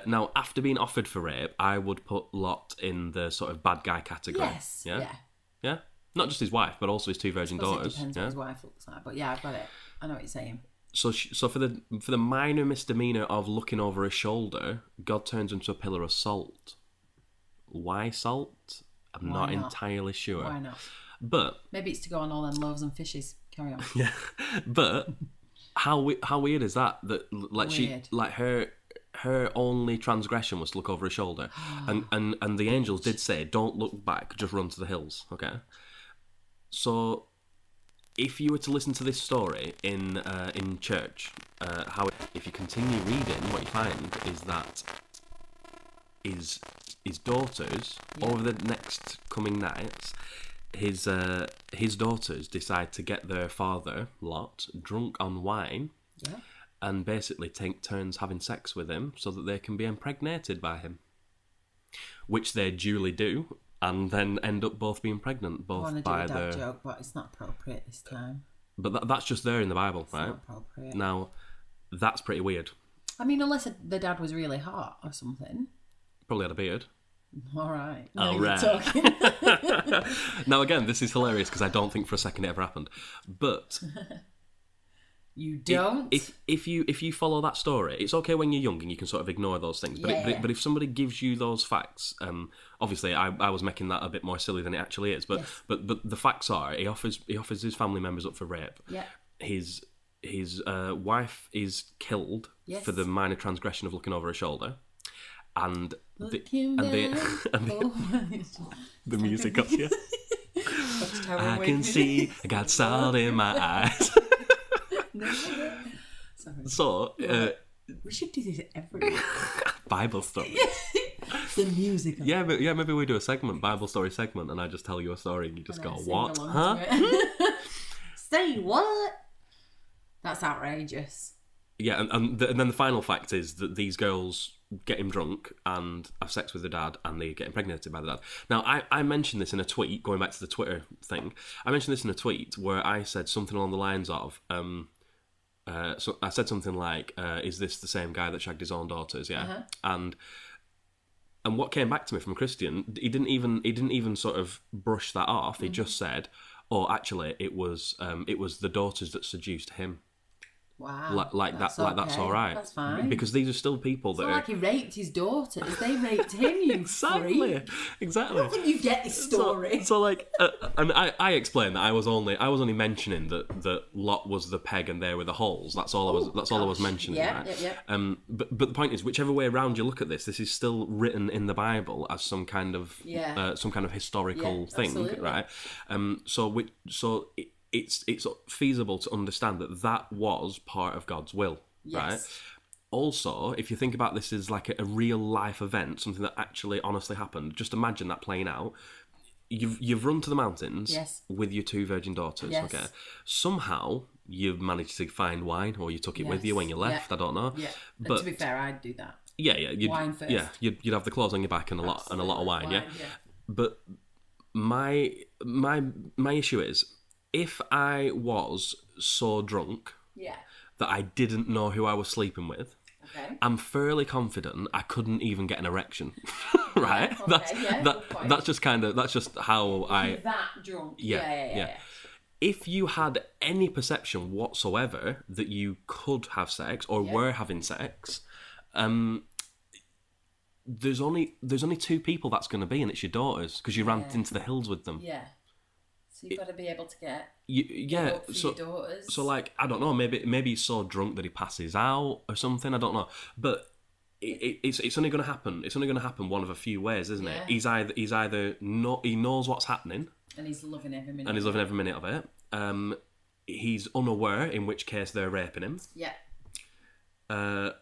Now, after being offered for rape, I would put Lot in the sort of bad guy category. Yes. Yeah? Not just his wife, but also his two virgin daughters. It depends what his wife looks like. But yeah, I've got it. I know what you're saying. So for the minor misdemeanor of looking over his shoulder, God turns into a pillar of salt. Why salt? I'm not entirely sure. Why not? But maybe it's to go on all them loaves and fishes. Carry on. Yeah, but how weird is that? That like Weird. her only transgression was to look over her shoulder, and the angels did say, "Don't look back, just run to the hills." Okay, so if you were to listen to this story in church, if you continue reading, what you find is that his daughters over the next coming nights. His daughters decide to get their father, Lot, drunk on wine, and basically take turns having sex with him so that they can be impregnated by him, which they duly do, and then end up both being pregnant, both I want to by do a dad their. joke, but it's not appropriate this time. But that's just there in the Bible, It's right? not appropriate. Now, that's pretty weird. I mean, unless the dad was really hot or something. Probably had a beard. All right. All right. Talking. Now, again, this is hilarious because I don't think for a second it ever happened. But you don't. If you follow that story, it's okay when you're young and you can sort of ignore those things. But but if somebody gives you those facts, obviously I was making that a bit more silly than it actually is. But but the facts are he offers his family members up for rape. Yeah. His wife is killed for the minor transgression of looking over her shoulder. And the music up here. I can see I got salt in my eyes. So we should do this every week. Bible story. The music. Yeah, but maybe we do a segment, Bible story segment, and I just tell you a story and you just go, "What? Huh?" Say what? That's outrageous. Yeah, and then the final fact is that these girls get him drunk and have sex with the dad, and they get impregnated by the dad. Now, I mentioned this in a tweet, going back to the Twitter thing. I mentioned this in a tweet where I said something along the lines of, so I said something like, "Is this the same guy that shagged his own daughters?" Yeah, and what came back to me from Christian, he didn't even sort of brush that off. He just said, "Oh, actually, it was the daughters that seduced him." Wow. That's all right. That's fine. Because these are still people that it's not like he raped his daughters. They raped him, you Exactly. I don't think you get this story. So and I explained that I was only mentioning that Lot was the peg and they were the holes. That's all I was mentioning. Yeah, right? yeah. But the point is, whichever way around you look at this is still written in the Bible as some kind of historical thing, absolutely. right? It's feasible to understand that was part of God's will, right? Also, if you think about this as like a real life event, something that actually honestly happened, just imagine that playing out. You've run to the mountains with your 2 virgin daughters, okay? Somehow you've managed to find wine, or you took it with you when you left. I don't know. Yeah, but to be fair, I'd do that. Yeah. Wine first. Yeah, you'd have the clothes on your back and a lot of wine. Yeah. But my issue is, if I was so drunk that I didn't know who I was sleeping with, I'm fairly confident I couldn't even get an erection. Right? That's just how I. That drunk. Yeah. If you had any perception whatsoever that you could have sex or were having sex, there's only 2 people that's going to be, and it's your daughters, because you ran into the hills with them. Yeah. So you've got to be able to get your daughters. So like, I don't know, maybe he's so drunk that he passes out or something. I don't know, but it's only going to happen. It's only going to happen one of a few ways, isn't it? He knows what's happening, and he's loving every minute. Of it. He's unaware, in which case they're raping him. Yeah. I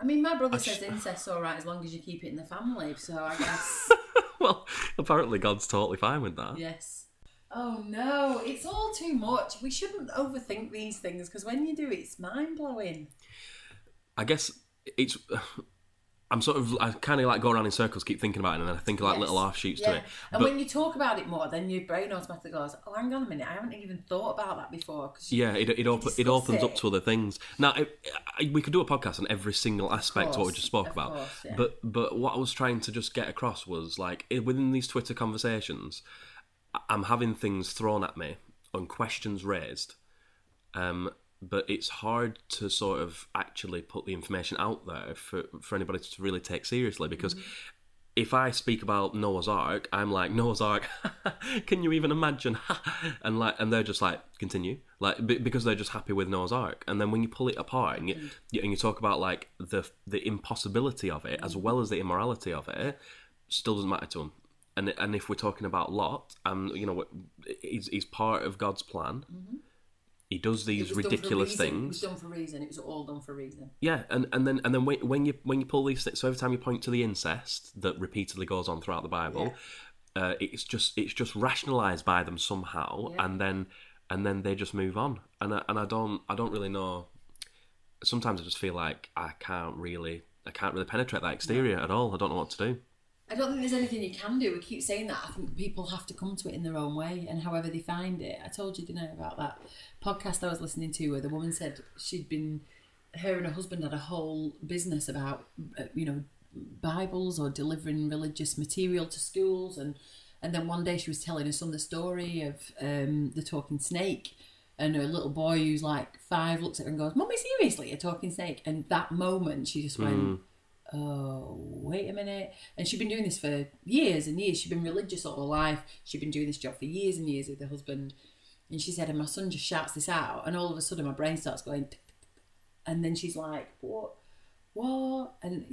mean, my brother says incest's all right as long as you keep it in the family. So I guess. Well, apparently God's totally fine with that. Yes. Oh no, it's all too much. We shouldn't overthink these things, because when you do, it's mind-blowing. I guess it's... I kind of like go around in circles, keep thinking about it, and then I think of like little offshoots to it. And when you talk about it more, then your brain automatically goes, oh, hang on a minute, I haven't even thought about that before. It opens up to other things. Now, we could do a podcast on every single aspect of what we just spoke about. Course, yeah. But what I was trying to just get across was, like, within these Twitter conversations, I'm having things thrown at me and questions raised, but it's hard to sort of actually put the information out there for anybody to really take seriously, because if I speak about Noah's Ark, I'm like, Noah's Ark, can you even imagine? and they're just like, continue, like, because they're just happy with Noah's Ark. And then when you pull it apart and you talk about like the impossibility of it as well as the immorality of it, still doesn't matter to them. And if we're talking about Lot, he's part of God's plan. He does these ridiculous things. It was done for reason. It was all done for reason. Yeah, and then when you pull these things, so every time you point to the incest that repeatedly goes on throughout the Bible, it's just rationalised by them somehow, and then they just move on. And I don't really know. Sometimes I just feel like I can't really penetrate that exterior at all. I don't know what to do. I don't think there's anything you can do. We keep saying that. I think people have to come to it in their own way and however they find it. I told you, didn't I, about that podcast I was listening to where the woman said her and her husband had a whole business about, Bibles or delivering religious material to schools. And then one day she was telling her son the story of the talking snake. And her little boy, who's like 5, looks at her and goes, "Mummy, seriously, a talking snake?" And that moment she just went... Oh, wait a minute. And she'd been doing this for years and years. She'd been religious all her life. She'd been doing this job for years and years with her husband. And she said, and my son just shouts this out, and all of a sudden my brain starts going, tick, tick, tick. And then she's like, what? And,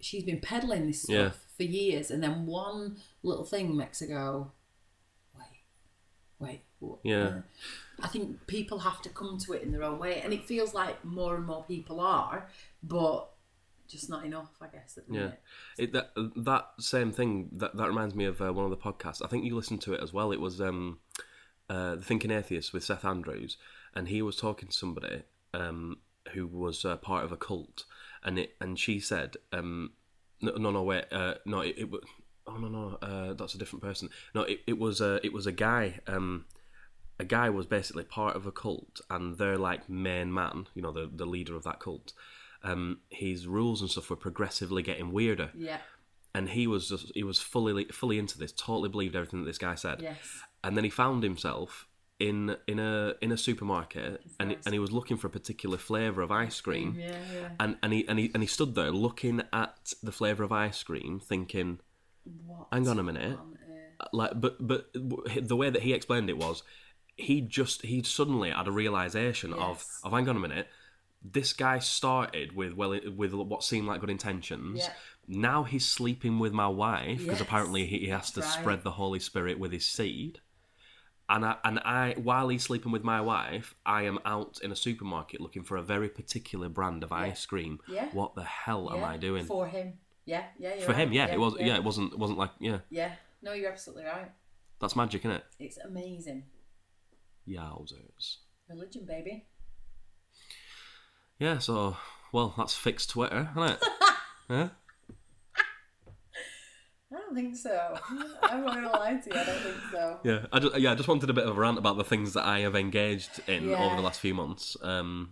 she's been peddling this stuff for years. And then one little thing makes her go, wait, what? Yeah. I think people have to come to it in their own way. And it feels like more and more people are, but... just not enough, I guess. At the minute. That same thing that reminds me of one of the podcasts. I think you listened to it as well. It was the Thinking Atheist with Seth Andrews, and he was talking to somebody who was part of a cult, and she said, that's a different person. No, it was a guy. A guy was basically part of a cult, and their like main man, the leader of that cult. His rules and stuff were progressively getting weirder. Yeah. And he was fully into this, totally believed everything that this guy said. Yes. And then he found himself in a supermarket, and he was looking for a particular flavour of ice cream, and he stood there looking at the flavour of ice cream, thinking, hang on a minute, like, but the way that he explained it was, he suddenly had a realisation of hang on a minute, this guy started with what seemed like good intentions. Yeah. Now he's sleeping with my wife because apparently he has to spread the Holy Spirit with his seed. And I, while he's sleeping with my wife, I am out in a supermarket looking for a very particular brand of ice cream. Yeah. What the hell am I doing? For him. Yeah. For him, yeah. It was. Yeah, it wasn't like. Yeah. Yeah. No, you're absolutely right. That's magic, isn't it? It's amazing. Yowzers. Religion, baby. Yeah. So, well, that's fixed Twitter, isn't it? Yeah. I don't think so. I'm not gonna lie to you. I don't think so. Yeah, I just wanted a bit of a rant about the things that I have engaged in over the last few months. The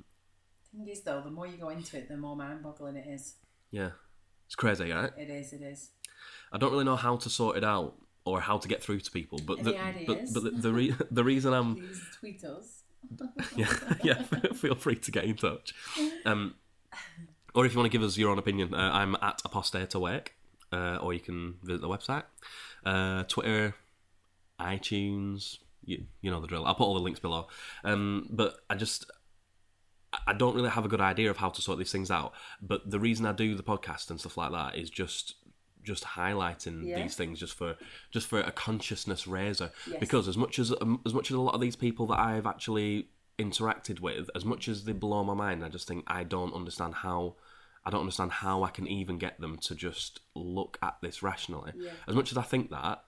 thing is, though, the more you go into it, the more mind-boggling it is. Yeah, it's crazy, right? It is. I don't really know how to sort it out or how to get through to people, but Any ideas? the reason I'm please tweet us. yeah, feel free to get in touch. Or if you want to give us your own opinion, I'm at Apostate Awake. Or you can visit the website, Twitter, iTunes, you know the drill. I'll put all the links below. But I don't really have a good idea of how to sort these things out. But the reason I do the podcast and stuff like that is just highlighting these things just for a consciousness raiser. Yes. Because as much as a lot of these people that I've actually interacted with, as much as they blow my mind, I just think I don't understand how I can even get them to just look at this rationally. Yeah. As much as I think that,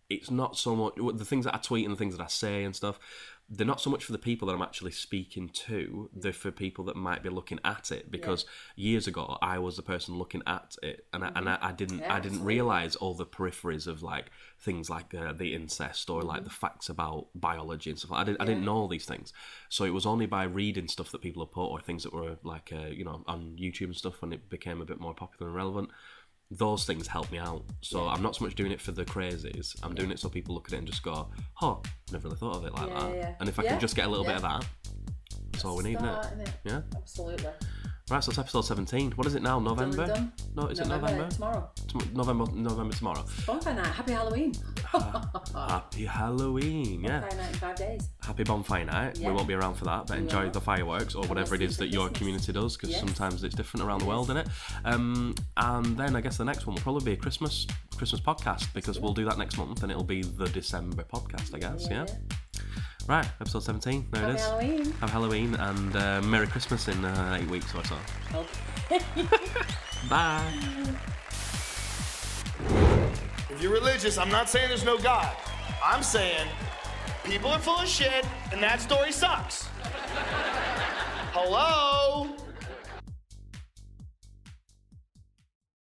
it's not so much... The things that I tweet and the things that I say and stuff, they're not so much for the people that I'm actually speaking to, they're for people that might be looking at it. Because years ago, I was the person looking at it, and I didn't realise all the peripheries of like things like the incest or like the facts about biology and stuff. I didn't know all these things. So it was only by reading stuff that people have put, or things that were like on YouTube and stuff, when it became a bit more popular and relevant. Those things help me out. So I'm not so much doing it for the crazies. I'm doing it so people look at it and just go, oh, never really thought of it like that. Yeah. And if I can just get a little bit of that, that's all we need, isn't it? Yeah? Absolutely. Right, so it's episode 17. What is it now? November? Done. No, is it November? Tomorrow. November tomorrow. Bonfire night. Happy Halloween. Happy Halloween, yeah. Bonfire night in 5 days. Happy bonfire night. We won't be around for that, but enjoy the fireworks or whatever it is that your community does, because sometimes it's different around the world, isn't it? And then I guess the next one will probably be a Christmas podcast, because we'll do that next month, and it'll be the December podcast, I guess, yeah? Right, episode 17, there it is. Halloween. Have Halloween, and Merry Christmas in 8 weeks or so. Okay. Bye. If you're religious, I'm not saying there's no God. I'm saying people are full of shit, and that story sucks. Hello?